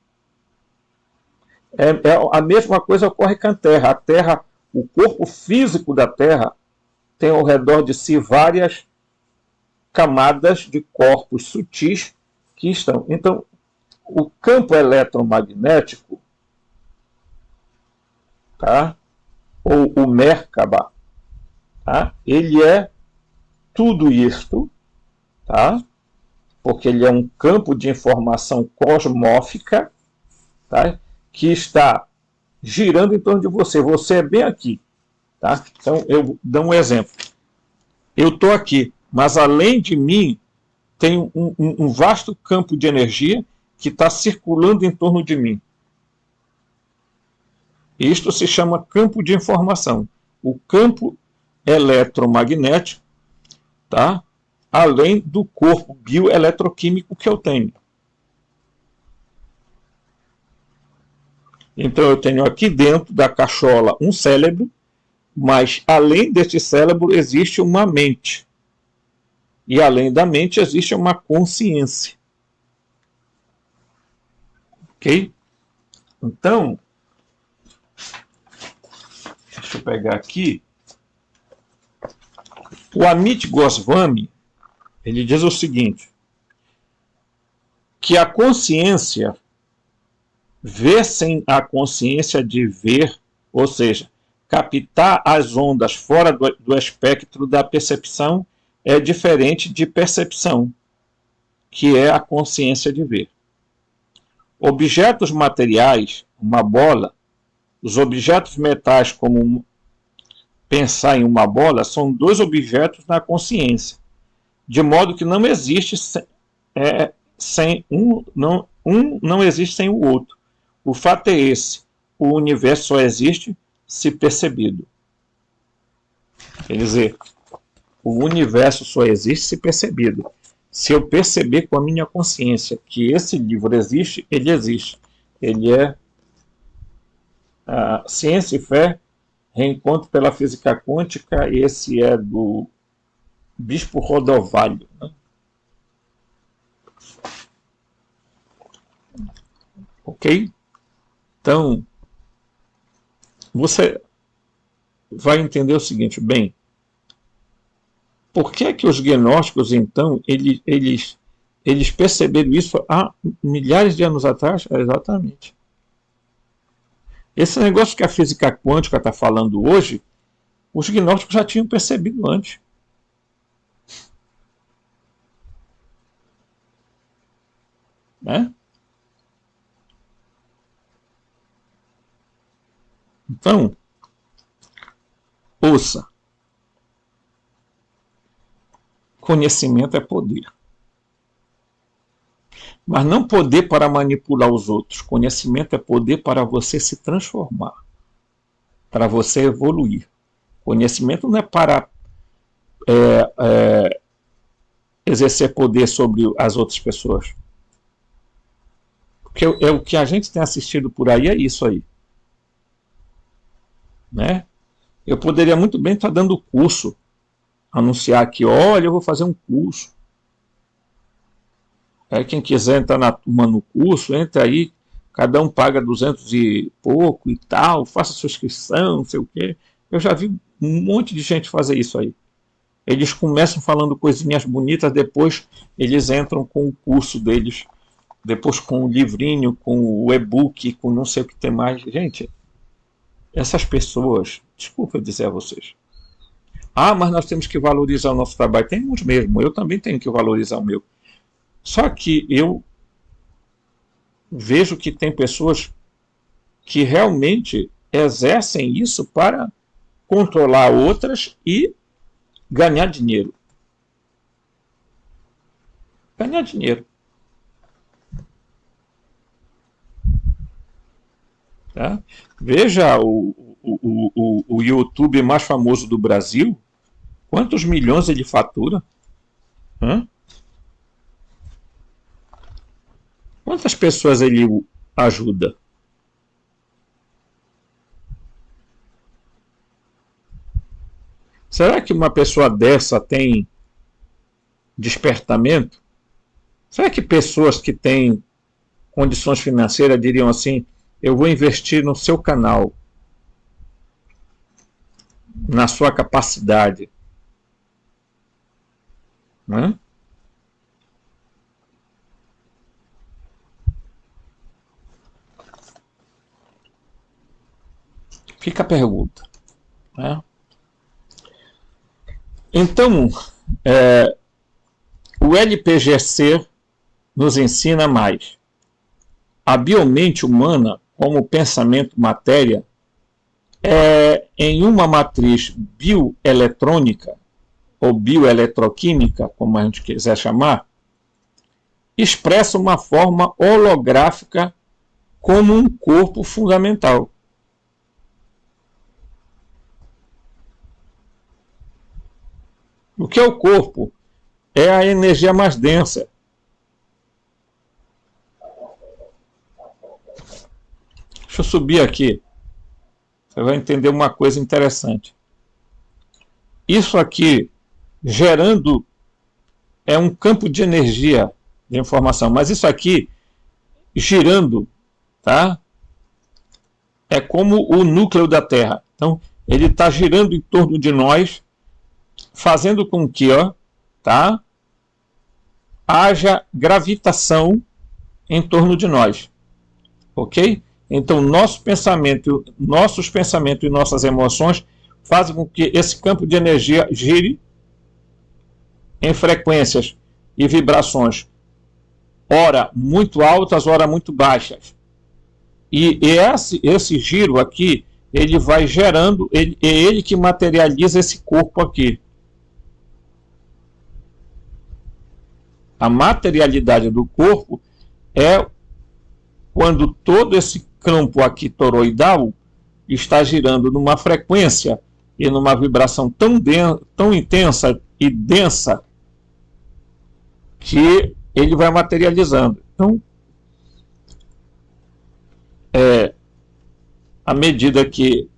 A mesma coisa ocorre com a Terra. A Terra, o corpo físico da Terra, tem ao redor de si várias camadas de corpos sutis que estão. Então, o campo eletromagnético, tá? Ou o Merkaba, tá? Ele é tudo isto, tá? Porque ele é um campo de informação cosmófica, tá? Que está girando em torno de você. Você é bem aqui, tá? Então, eu dou um exemplo. Eu estou aqui, mas além de mim, tem um vasto campo de energia que está circulando em torno de mim. Isto se chama campo de informação. O campo eletromagnético, tá? Além do corpo bioeletroquímico que eu tenho. Então eu tenho aqui dentro da cachola um cérebro, mas além deste cérebro existe uma mente. E além da mente existe uma consciência. Ok? Então, deixa eu pegar aqui. O Amit Goswami, ele diz o seguinte, que a consciência vê sem a consciência de ver, ou seja, captar as ondas fora do espectro da percepção é diferente de percepção, que é a consciência de ver. Objetos materiais, uma bola, os objetos metais, como pensar em uma bola, são dois objetos na consciência, de modo que não existe sem um não existe sem o outro. O fato é esse: o universo só existe se percebido. Quer dizer, o universo só existe se percebido. Se eu perceber com a minha consciência que esse livro existe, ele existe. Ele é Ciência e Fé, Reencontro pela Física Quântica. Esse é do Bispo Rodovalho, né? Ok? Então, você vai entender o seguinte, bem, por que é que os gnósticos, então, eles perceberam isso há milhares de anos atrás? Exatamente. Esse negócio que a física quântica está falando hoje, os gnósticos já tinham percebido antes. Né? Então, ouça. Conhecimento é poder. Mas não poder para manipular os outros. Conhecimento é poder para você se transformar, para você evoluir. Conhecimento não é para exercer poder sobre as outras pessoas. Porque o que a gente tem assistido por aí é isso aí. Né? Eu poderia muito bem estar dando curso, anunciar aqui, olha, eu vou fazer um curso. Quem quiser entrar na turma no curso, entra aí, cada um paga 200 e pouco e tal, faça sua inscrição, não sei o quê. Eu já vi um monte de gente fazer isso aí. Eles começam falando coisinhas bonitas, depois eles entram com o curso deles, depois com o livrinho, com o e-book, com não sei o que tem mais. Gente, essas pessoas, desculpa eu dizer a vocês, mas nós temos que valorizar o nosso trabalho. Temos mesmo, eu também tenho que valorizar o meu. Só que eu vejo que tem pessoas que realmente exercem isso para controlar outras e ganhar dinheiro. Ganhar dinheiro. Tá? Veja o YouTube mais famoso do Brasil. Quantos milhões ele fatura? Quantas pessoas ele ajuda? Será que uma pessoa dessa tem despertamento? Será que pessoas que têm condições financeiras diriam assim: eu vou investir no seu canal, na sua capacidade? Né? Fica a pergunta. Né? Então, o LPGC nos ensina mais. A biomente humana, como pensamento-matéria, em uma matriz bioeletrônica, ou bioeletroquímica, como a gente quiser chamar, expressa uma forma holográfica como um corpo fundamental. O que é o corpo? É a energia mais densa. Deixa eu subir aqui. Você vai entender uma coisa interessante. Isso aqui, gerando, é um campo de energia, de informação. Mas isso aqui, girando, tá? É como o núcleo da Terra. Então, ele está girando em torno de nós, fazendo com que, tá, haja gravitação em torno de nós. Ok? Então, nossos pensamentos e nossas emoções fazem com que esse campo de energia gire em frequências e vibrações, ora muito altas, ora muito baixas. E esse giro aqui, ele vai gerando, é ele que materializa esse corpo aqui. A materialidade do corpo é quando todo esse campo aqui toroidal está girando numa frequência e numa vibração tão intensa e densa que ele vai materializando. Então, à medida que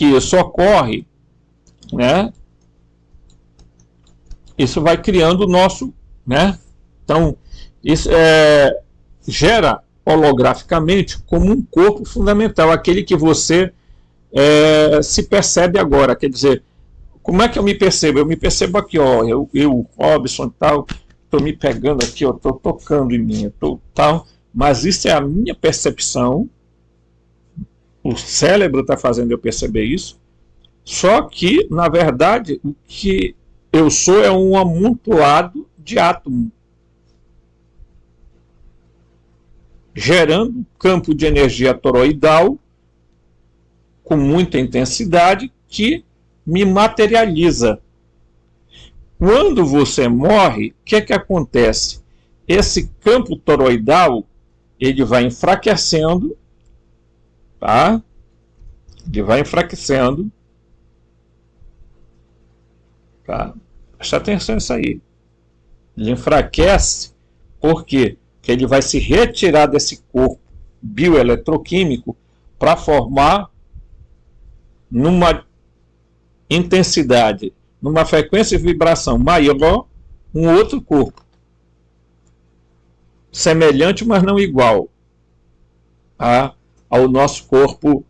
isso ocorre, né, isso vai criando o nosso, né? Então, isso gera holograficamente como um corpo fundamental, aquele que você se percebe agora. Quer dizer, como é que eu me percebo? Eu me percebo aqui, eu Robson, tal, estou me pegando aqui, estou tocando em mim, tal, mas isso é a minha percepção. O cérebro está fazendo eu perceber isso. Só que, na verdade, o que eu sou é um amontoado de átomos, gerando campo de energia toroidal com muita intensidade que me materializa. Quando você morre, o que é que acontece? Esse campo toroidal, ele vai enfraquecendo, tá? Ele vai enfraquecendo, tá? Presta atenção nisso aí. Ele enfraquece, por quê? Porque ele vai se retirar desse corpo bioeletroquímico para formar numa intensidade, numa frequência de vibração maior, um outro corpo. Semelhante, mas não igual ao nosso corpo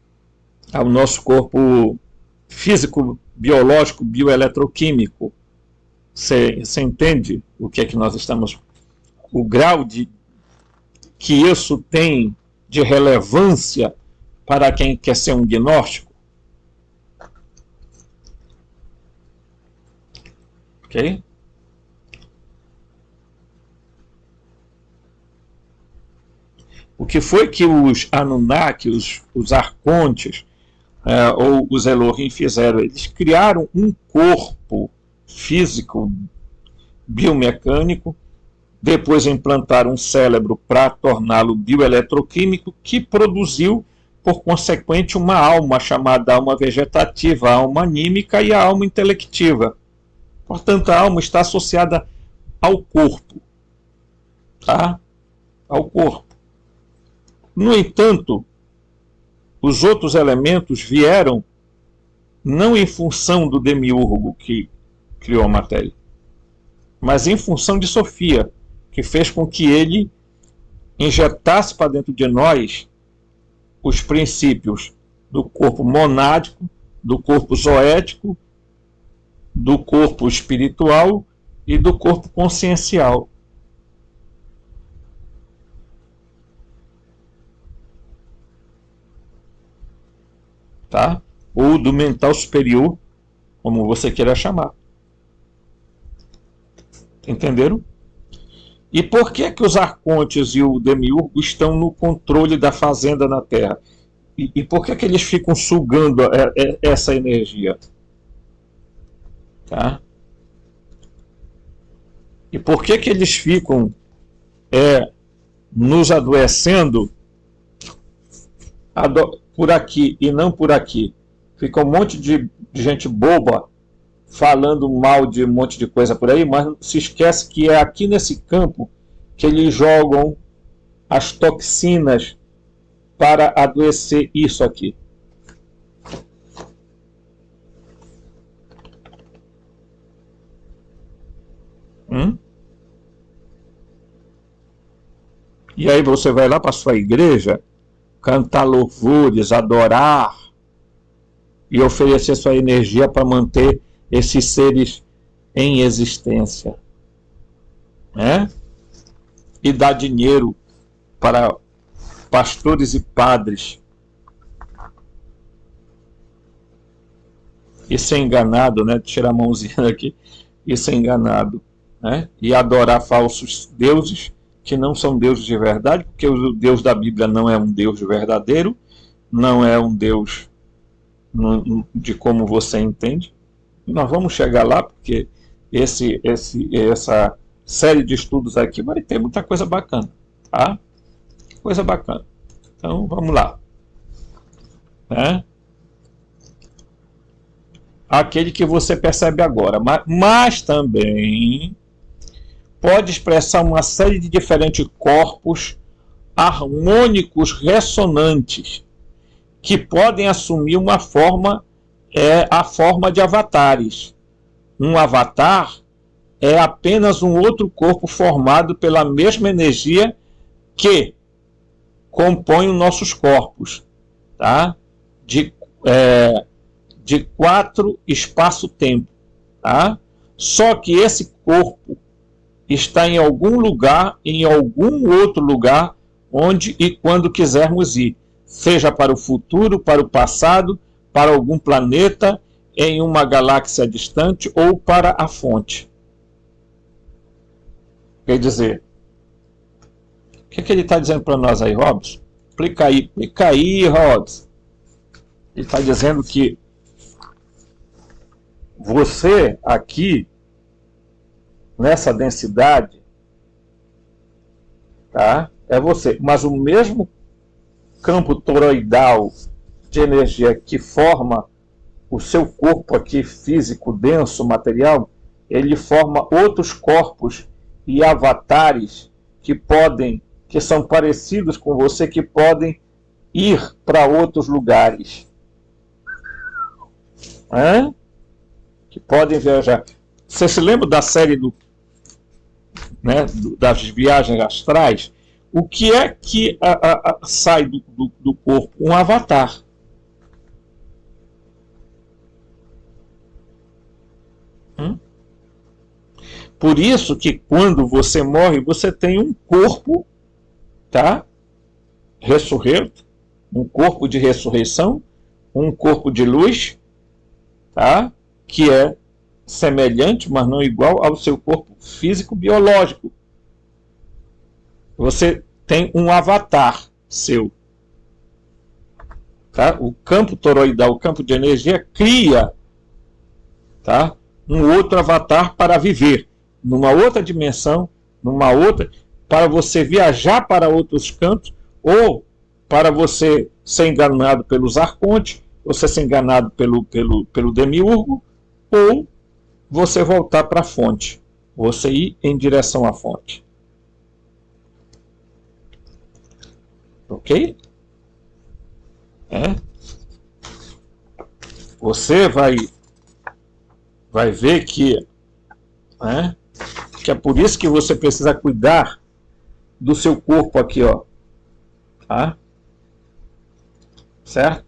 físico, biológico, bioeletroquímico. Você entende o que é que nós estamos... O grau que isso tem de relevância para quem quer ser um gnóstico? Ok? O que foi que os Anunnaki, os Arcontes, ou os Elohim fizeram? Eles criaram um corpo físico, biomecânico, depois implantaram um cérebro para torná-lo bioeletroquímico, que produziu, por consequente, uma alma chamada alma vegetativa, a alma anímica e a alma intelectiva. Portanto, a alma está associada ao corpo. tá? Ao corpo. No entanto, os outros elementos vieram não em função do demiurgo que criou a matéria, mas em função de Sofia, que fez com que ele injetasse para dentro de nós os princípios do corpo monádico, do corpo zoético, do corpo espiritual e do corpo consciencial. Tá? Ou do mental superior, como você queira chamar. Entenderam? E por que os arcontes e o demiurgo estão no controle da fazenda na Terra? E por que eles ficam sugando essa energia? Tá? E por que eles ficam nos adoecendo por aqui e não por aqui? Fica um monte de gente boba falando mal de um monte de coisa por aí, mas se esquece que é aqui nesse campo que eles jogam as toxinas para adoecer isso aqui. E aí você vai lá para sua igreja cantar louvores, adorar e oferecer sua energia para manter esses seres em existência, né? E dar dinheiro para pastores e padres e ser enganado, né? Tirar a mãozinha aqui e ser enganado, né? E adorar falsos deuses que não são deuses de verdade, porque o Deus da Bíblia não é um Deus verdadeiro, não é um Deus de como você entende. E nós vamos chegar lá, porque essa série de estudos aqui vai ter muita coisa bacana, tá? Coisa bacana. Então, vamos lá. Né? Aquele que você percebe agora, mas também pode expressar uma série de diferentes corpos harmônicos ressonantes que podem assumir uma forma, a forma de avatares. Um avatar é apenas um outro corpo formado pela mesma energia que compõe os nossos corpos, tá? De 4 espaço-tempo, tá? Só que esse corpo está em algum lugar, em algum outro lugar, onde e quando quisermos ir, seja para o futuro, para o passado, para algum planeta, em uma galáxia distante ou para a fonte. Quer dizer, o que ele está dizendo para nós aí, Robson? Explica aí, Robson. Ele está dizendo que você aqui, nessa densidade, tá? É você, mas o mesmo campo toroidal de energia que forma o seu corpo aqui físico, denso, material, ele forma outros corpos e avatares que são parecidos com você, que podem ir para outros lugares. Que podem viajar. Você se lembra da série das viagens astrais? O que é que sai do corpo? Um avatar. Por isso que quando você morre, você tem um corpo, tá? Ressurreto, um corpo de ressurreição, um corpo de luz, tá? Que é semelhante, mas não igual ao seu corpo físico biológico. Você tem um avatar seu. Tá? O campo toroidal, o campo de energia, cria, tá? Um outro avatar para viver numa outra dimensão, para você viajar para outros cantos, ou para você ser enganado pelos arcontes, você ser enganado pelo demiurgo, ou você voltar para a fonte, você ir em direção à fonte. Ok? É? Você vai ver que é por isso que você precisa cuidar do seu corpo aqui, ó, tá? Certo?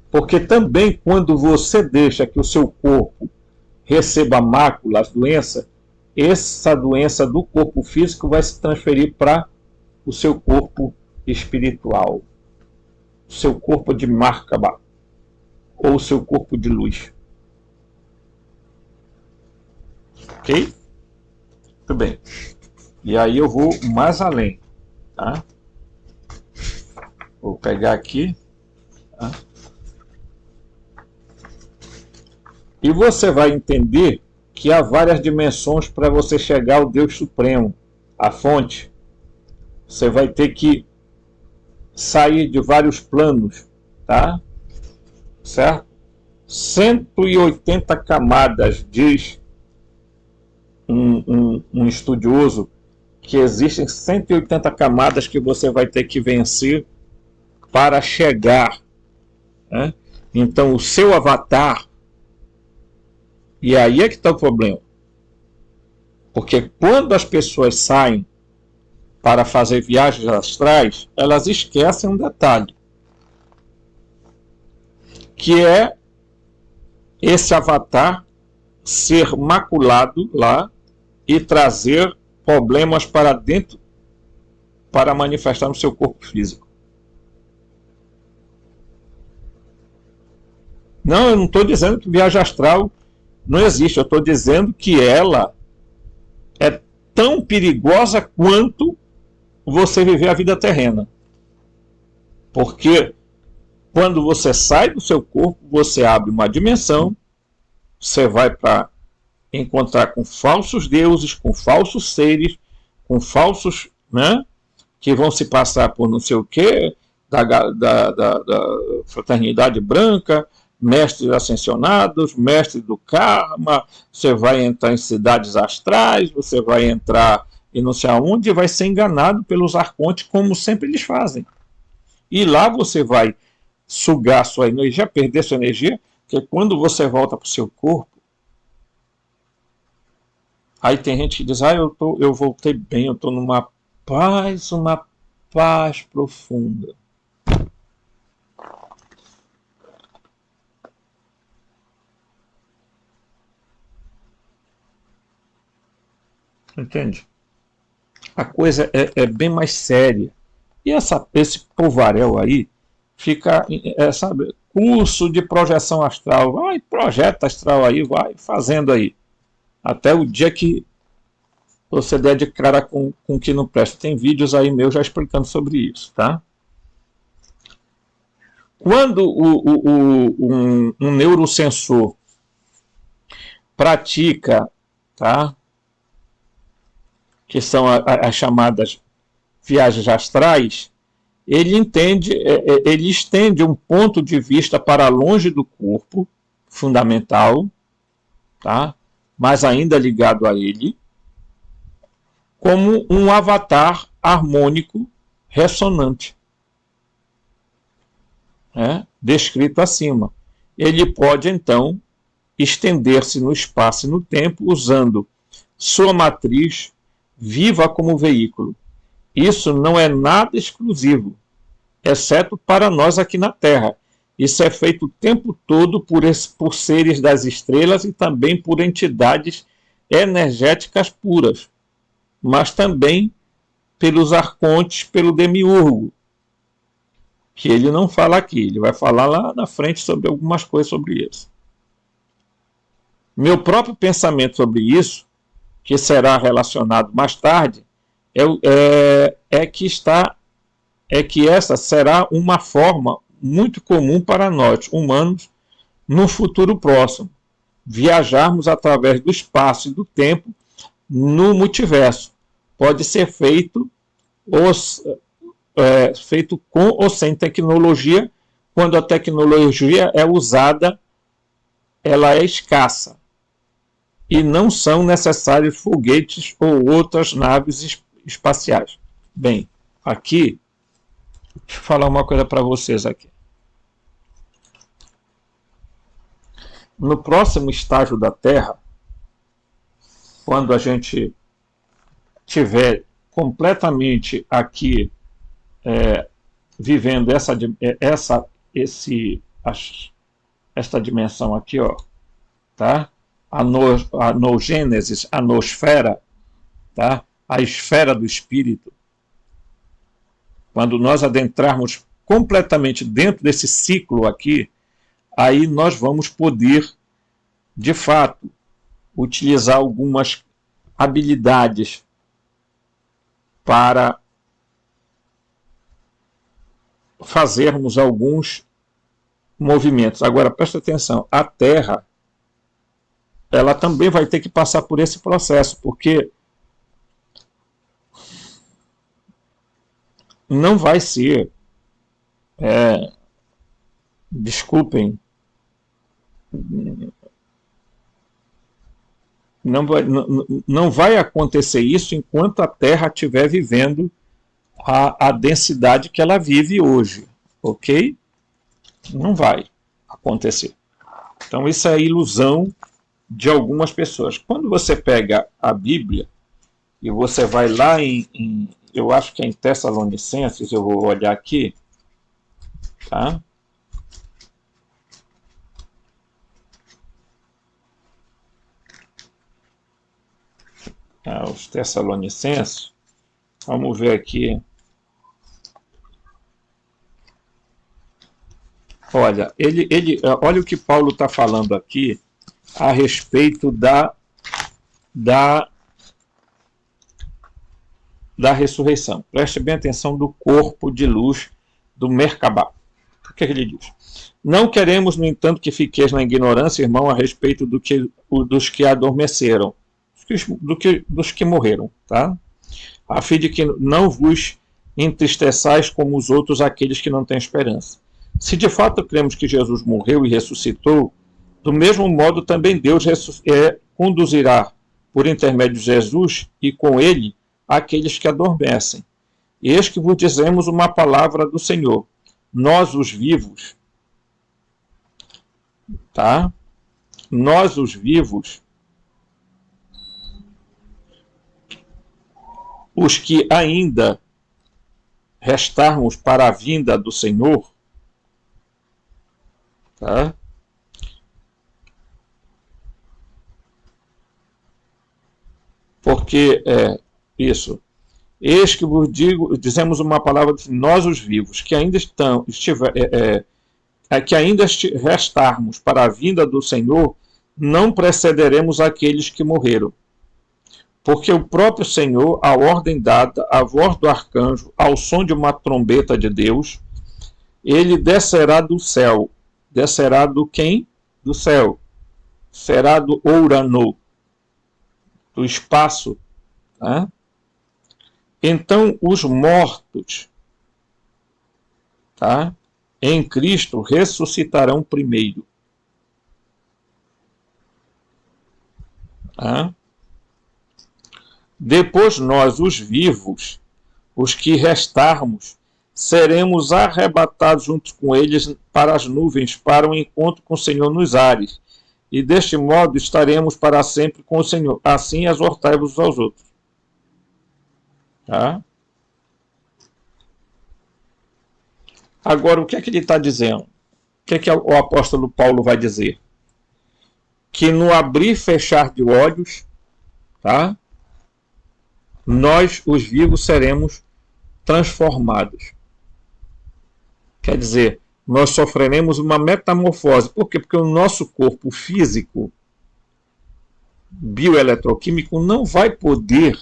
Porque também quando você deixa que o seu corpo receba máculas, doença, essa doença do corpo físico vai se transferir para o seu corpo espiritual, o seu corpo de Merkaba, ou o seu corpo de luz. Ok? Muito bem. E aí eu vou mais além, tá? Vou pegar aqui, tá? E você vai entender que há várias dimensões para você chegar ao Deus Supremo, a fonte. Você vai ter que sair de vários planos, tá? Certo? 180 camadas, diz um estudioso, que existem 180 camadas que você vai ter que vencer para chegar, né? Então o seu avatar, e aí é que está o problema, porque quando as pessoas saem para fazer viagens astrais, elas esquecem um detalhe, que é esse avatar ser maculado lá e trazer problemas para dentro para manifestar no seu corpo físico. Não, eu não estou dizendo que viagem astral não existe, eu estou dizendo que ela é tão perigosa quanto você viver a vida terrena. Porque quando você sai do seu corpo, você abre uma dimensão, você vai para encontrar com falsos deuses, com falsos seres, com falsos, né, que vão se passar por não sei o quê, da fraternidade branca, mestres ascensionados, mestres do karma, você vai entrar em cidades astrais, você vai entrar em não sei aonde e vai ser enganado pelos arcontes, como sempre eles fazem. E lá você vai sugar sua energia, perder sua energia, porque quando você volta para o seu corpo, aí tem gente que diz, eu voltei bem, eu estou numa paz profunda. Entende? A coisa é bem mais séria. E esse povaréu aí fica, sabe, curso de projeção astral, vai, projeta astral aí, vai fazendo aí. Até o dia que você der de cara com o que não presta. Tem vídeos aí meus já explicando sobre isso, tá? Quando um neurosensor pratica, tá, que são as chamadas viagens astrais, ele estende um ponto de vista para longe do corpo, fundamental, tá? Mas ainda ligado a ele, como um avatar harmônico ressonante, descrito acima. Ele pode, então, estender-se no espaço e no tempo usando sua matriz viva como veículo. Isso não é nada exclusivo, exceto para nós aqui na Terra. Isso é feito o tempo todo por seres das estrelas e também por entidades energéticas puras, mas também pelos arcontes, pelo demiurgo, que ele não fala aqui, ele vai falar lá na frente sobre algumas coisas sobre isso. Meu próprio pensamento sobre isso, que será relacionado mais tarde, é que essa será uma forma muito comum para nós, humanos, no futuro próximo, viajarmos através do espaço e do tempo no multiverso. Pode ser feito com ou sem tecnologia. Quando a tecnologia é usada, ela é escassa. E não são necessários foguetes ou outras naves espaciais. Bem, aqui Deixa eu falar uma coisa para vocês aqui. No próximo estágio da Terra, quando a gente tiver completamente aqui vivendo esta dimensão aqui, ó, tá? A noogênesis, a nosfera, tá? A esfera do espírito. Quando nós adentrarmos completamente dentro desse ciclo aqui, aí nós vamos poder, de fato, utilizar algumas habilidades para fazermos alguns movimentos. Agora, presta atenção, a Terra, ela também vai ter que passar por esse processo, porque não vai ser, desculpem, não vai acontecer isso enquanto a Terra estiver vivendo a densidade que ela vive hoje, ok? Não vai acontecer. Então isso é ilusão de algumas pessoas. Quando você pega a Bíblia e você vai lá eu acho que é em Tessalonicenses, eu vou olhar aqui, tá? Os Tessalonicenses, vamos ver aqui. Olha, olha o que Paulo está falando aqui a respeito da ressurreição. Preste bem atenção do corpo de luz do Merkabah. O que ele diz? Não queremos, no entanto, que fiqueis na ignorância, irmão, a respeito dos que adormeceram, dos que morreram, tá? A fim de que não vos entristeçais como os outros, aqueles que não têm esperança. Se de fato cremos que Jesus morreu e ressuscitou, do mesmo modo também Deus conduzirá por intermédio de Jesus e com ele aqueles que adormecem. Eis que vos dizemos uma palavra do Senhor. Nós os vivos, tá? Nós os vivos, os que ainda restarmos para a vinda do Senhor, tá? Porque isso. Eis que vos dizemos uma palavra de nós os vivos, que ainda restarmos para a vinda do Senhor, não precederemos aqueles que morreram. Porque o próprio Senhor, a ordem dada, a voz do arcanjo, ao som de uma trombeta de Deus, ele descerá do céu. Descerá do quem? Do céu. Será do Ourano, do espaço. Tá? Então os mortos, tá? Em Cristo ressuscitarão primeiro. Tá? Depois nós, os vivos, os que restarmos, seremos arrebatados junto com eles para as nuvens, para o encontro com o Senhor nos ares. E deste modo estaremos para sempre com o Senhor. Assim exortai-vos uns aos outros. Tá? Agora, o que é que ele está dizendo? O que é que o apóstolo Paulo vai dizer? Que no abrir e fechar de olhos, tá? Nós, os vivos, seremos transformados. Quer dizer, nós sofreremos uma metamorfose. Por quê? Porque o nosso corpo físico, bioeletroquímico, não vai poder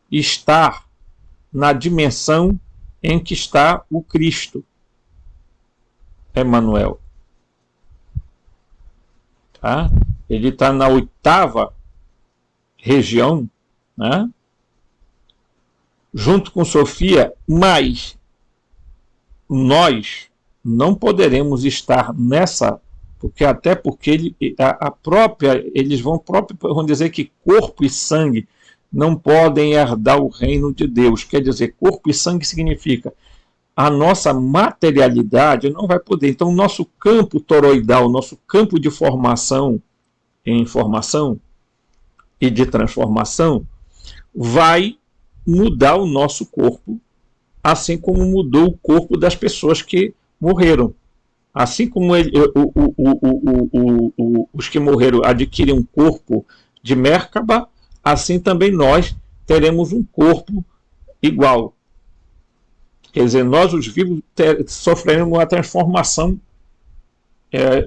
estar na dimensão em que está o Cristo, Emmanuel. Tá? Ele está na 8ª região, né? Junto com Sofia, mas nós não poderemos estar nessa, até porque eles vão dizer que corpo e sangue não podem herdar o reino de Deus. Quer dizer, corpo e sangue significa a nossa materialidade não vai poder. Então, o nosso campo toroidal, nosso campo de formação em informação e de transformação, vai mudar o nosso corpo, assim como mudou o corpo das pessoas que morreram. Assim como os que morreram adquirem um corpo de Merkaba, assim também nós teremos um corpo igual. Quer dizer, nós, os vivos, sofreremos uma transformação,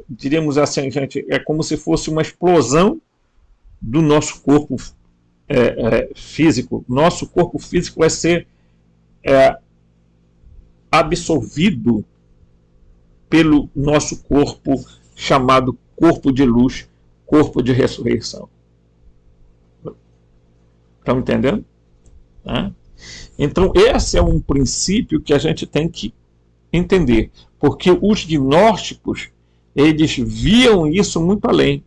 diríamos assim, gente, é como se fosse uma explosão do nosso corpo físico. Nosso corpo físico vai ser absorvido pelo nosso corpo chamado corpo de luz, corpo de ressurreição. Estão entendendo? Então, esse é um princípio que a gente tem que entender, porque os gnósticos, eles viam isso muito além.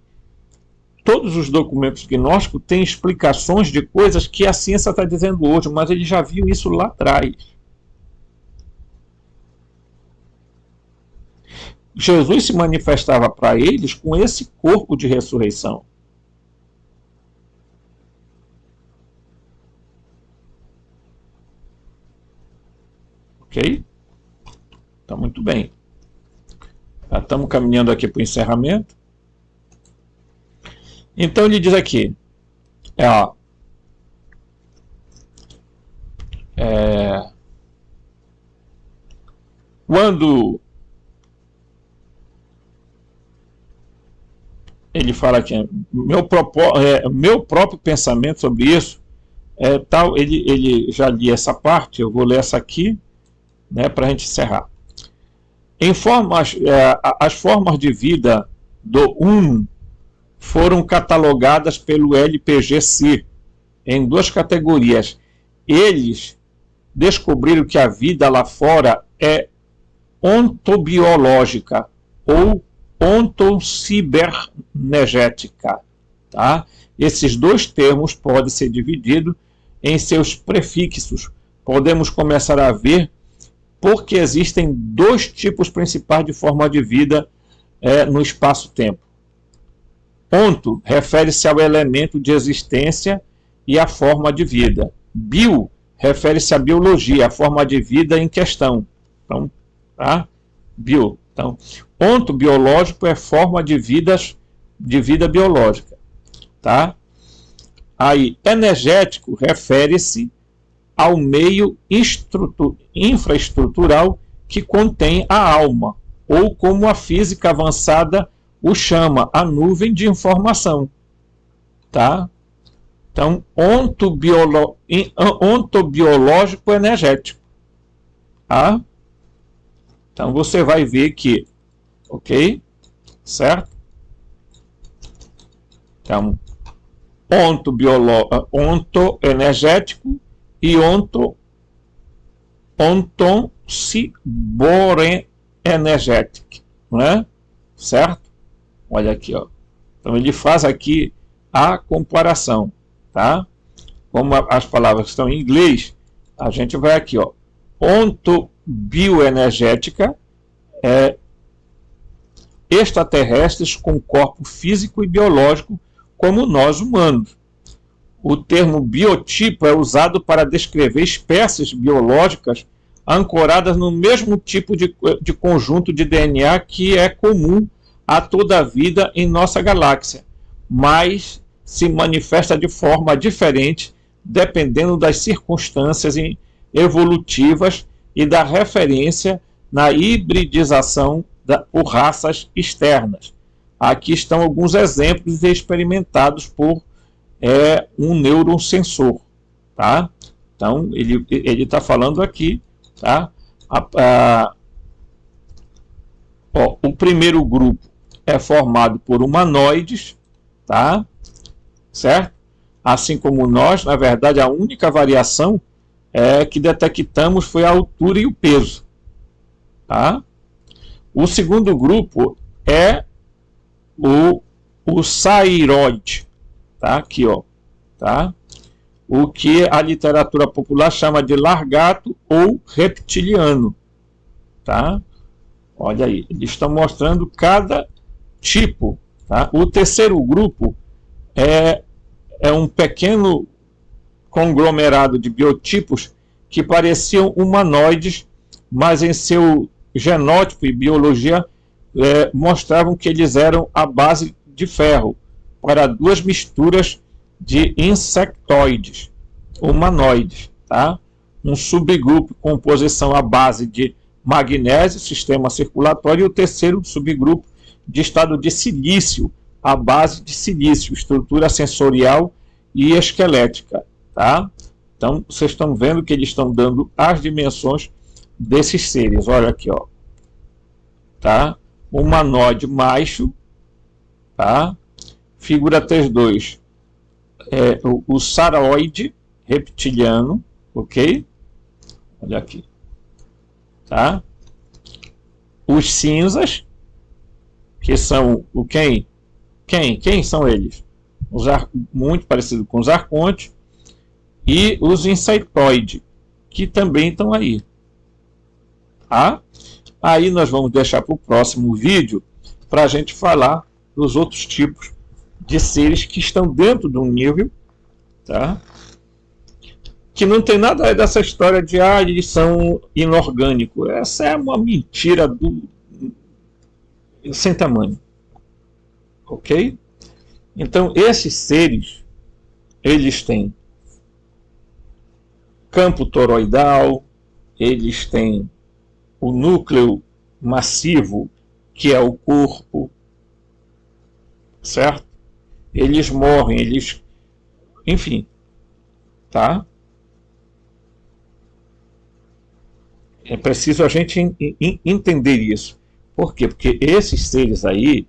Todos os documentos gnósticos têm explicações de coisas que a ciência está dizendo hoje, mas eles já viam isso lá atrás. Jesus se manifestava para eles com esse corpo de ressurreição. Ok? Tá muito bem. Já estamos caminhando aqui para o encerramento. Então ele diz aqui, quando ele fala aqui, meu próprio pensamento sobre isso tal, ele já li essa parte, eu vou ler essa aqui, né, para a gente encerrar. As formas de vida do Uno foram catalogadas pelo LPGC em duas categorias. Eles descobriram que a vida lá fora é ontobiológica ou ontocibernética. Tá? Esses dois termos podem ser divididos em seus prefixos. Podemos começar a ver porque existem dois tipos principais de forma de vida no espaço-tempo. Onto refere-se ao elemento de existência e à forma de vida. Bio refere-se à biologia, a forma de vida em questão. Então, tá? Bio. Então, ontobiológico é forma de vida biológica. Tá? Aí, energético refere-se ao meio infraestrutural que contém a alma, ou como a física avançada o chama, a nuvem de informação. Tá? Então, ontobiológico energético. Tá? Então, você vai ver que, ok? Certo? Então, ontoenergético e ontociborenergético, né? Certo? Olha aqui, ó. Então ele faz aqui a comparação, tá? Como as palavras estão em inglês, a gente vai aqui, ó. Ontobioenergética é extraterrestres com corpo físico e biológico como nós humanos. O termo biotipo é usado para descrever espécies biológicas ancoradas no mesmo tipo de conjunto de DNA que é comum a toda a vida em nossa galáxia, mas se manifesta de forma diferente dependendo das circunstâncias evolutivas e da referência na hibridização por raças externas. Aqui estão alguns exemplos experimentados por um neurosensor, tá? Então ele está falando aqui, tá? O primeiro grupo é formado por humanoides, tá? Certo? Assim como nós, na verdade, a única variação que detectamos foi a altura e o peso, tá? O segundo grupo é o sairoide. Tá? Aqui, ó, tá? O que a literatura popular chama de largato ou reptiliano, tá? Olha aí, eles estão mostrando cada tipo, tá? O terceiro grupo é um pequeno conglomerado de biotipos que pareciam humanoides, mas em seu genótipo e biologia mostravam que eles eram à base de ferro, para duas misturas de insectoides humanoides, tá? Um subgrupo com composição à base de magnésio, sistema circulatório, e o terceiro subgrupo de estado de silício, à base de silício, estrutura sensorial e esquelética, tá? Então, vocês estão vendo que eles estão dando as dimensões desses seres. Olha aqui, ó. Tá? Humanoide macho, tá? Figura 3.2 o sauroide reptiliano, ok? Olha aqui, tá? Os cinzas, que são o quem são eles? Muito parecido com os arcontes, e os insectoides, que também estão aí, tá? Aí nós vamos deixar para o próximo vídeo para a gente falar dos outros tipos de seres que estão dentro de um nível, tá? Que não tem nada a ver dessa história de eles são inorgânicos. Essa é uma mentira sem tamanho, ok? Então esses seres, eles têm campo toroidal, eles têm o núcleo massivo, que é o corpo, certo? Eles morrem, enfim, tá? É preciso a gente entender isso. Por quê? Porque esses seres aí,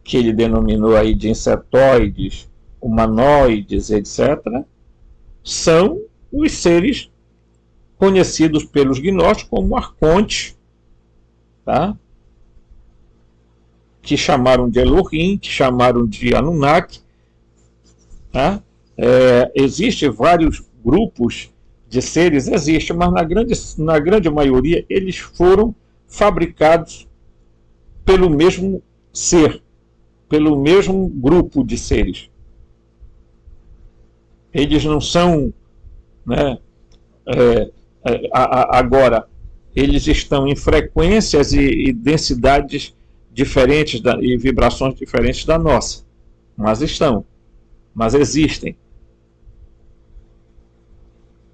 que ele denominou aí de insetoides, humanoides, etc., são os seres conhecidos pelos gnósticos como arcontes, tá? Que chamaram de Elohim, que chamaram de Anunnaki, tá? Existem vários grupos de seres, mas na grande maioria eles foram fabricados pelo mesmo ser, pelo mesmo grupo de seres. Eles não são, né, agora, eles estão em frequências e densidades diferentes e vibrações diferentes da nossa, mas existem,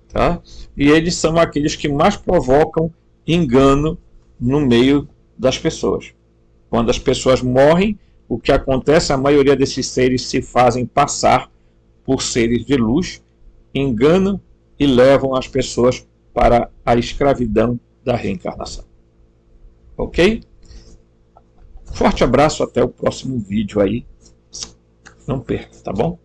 tá? E eles são aqueles que mais provocam engano no meio das pessoas. Quando as pessoas morrem, o que acontece? A maioria desses seres se fazem passar por seres de luz, enganam e levam as pessoas para a escravidão da reencarnação. Ok? Forte abraço, até o próximo vídeo aí. Não perca, tá bom?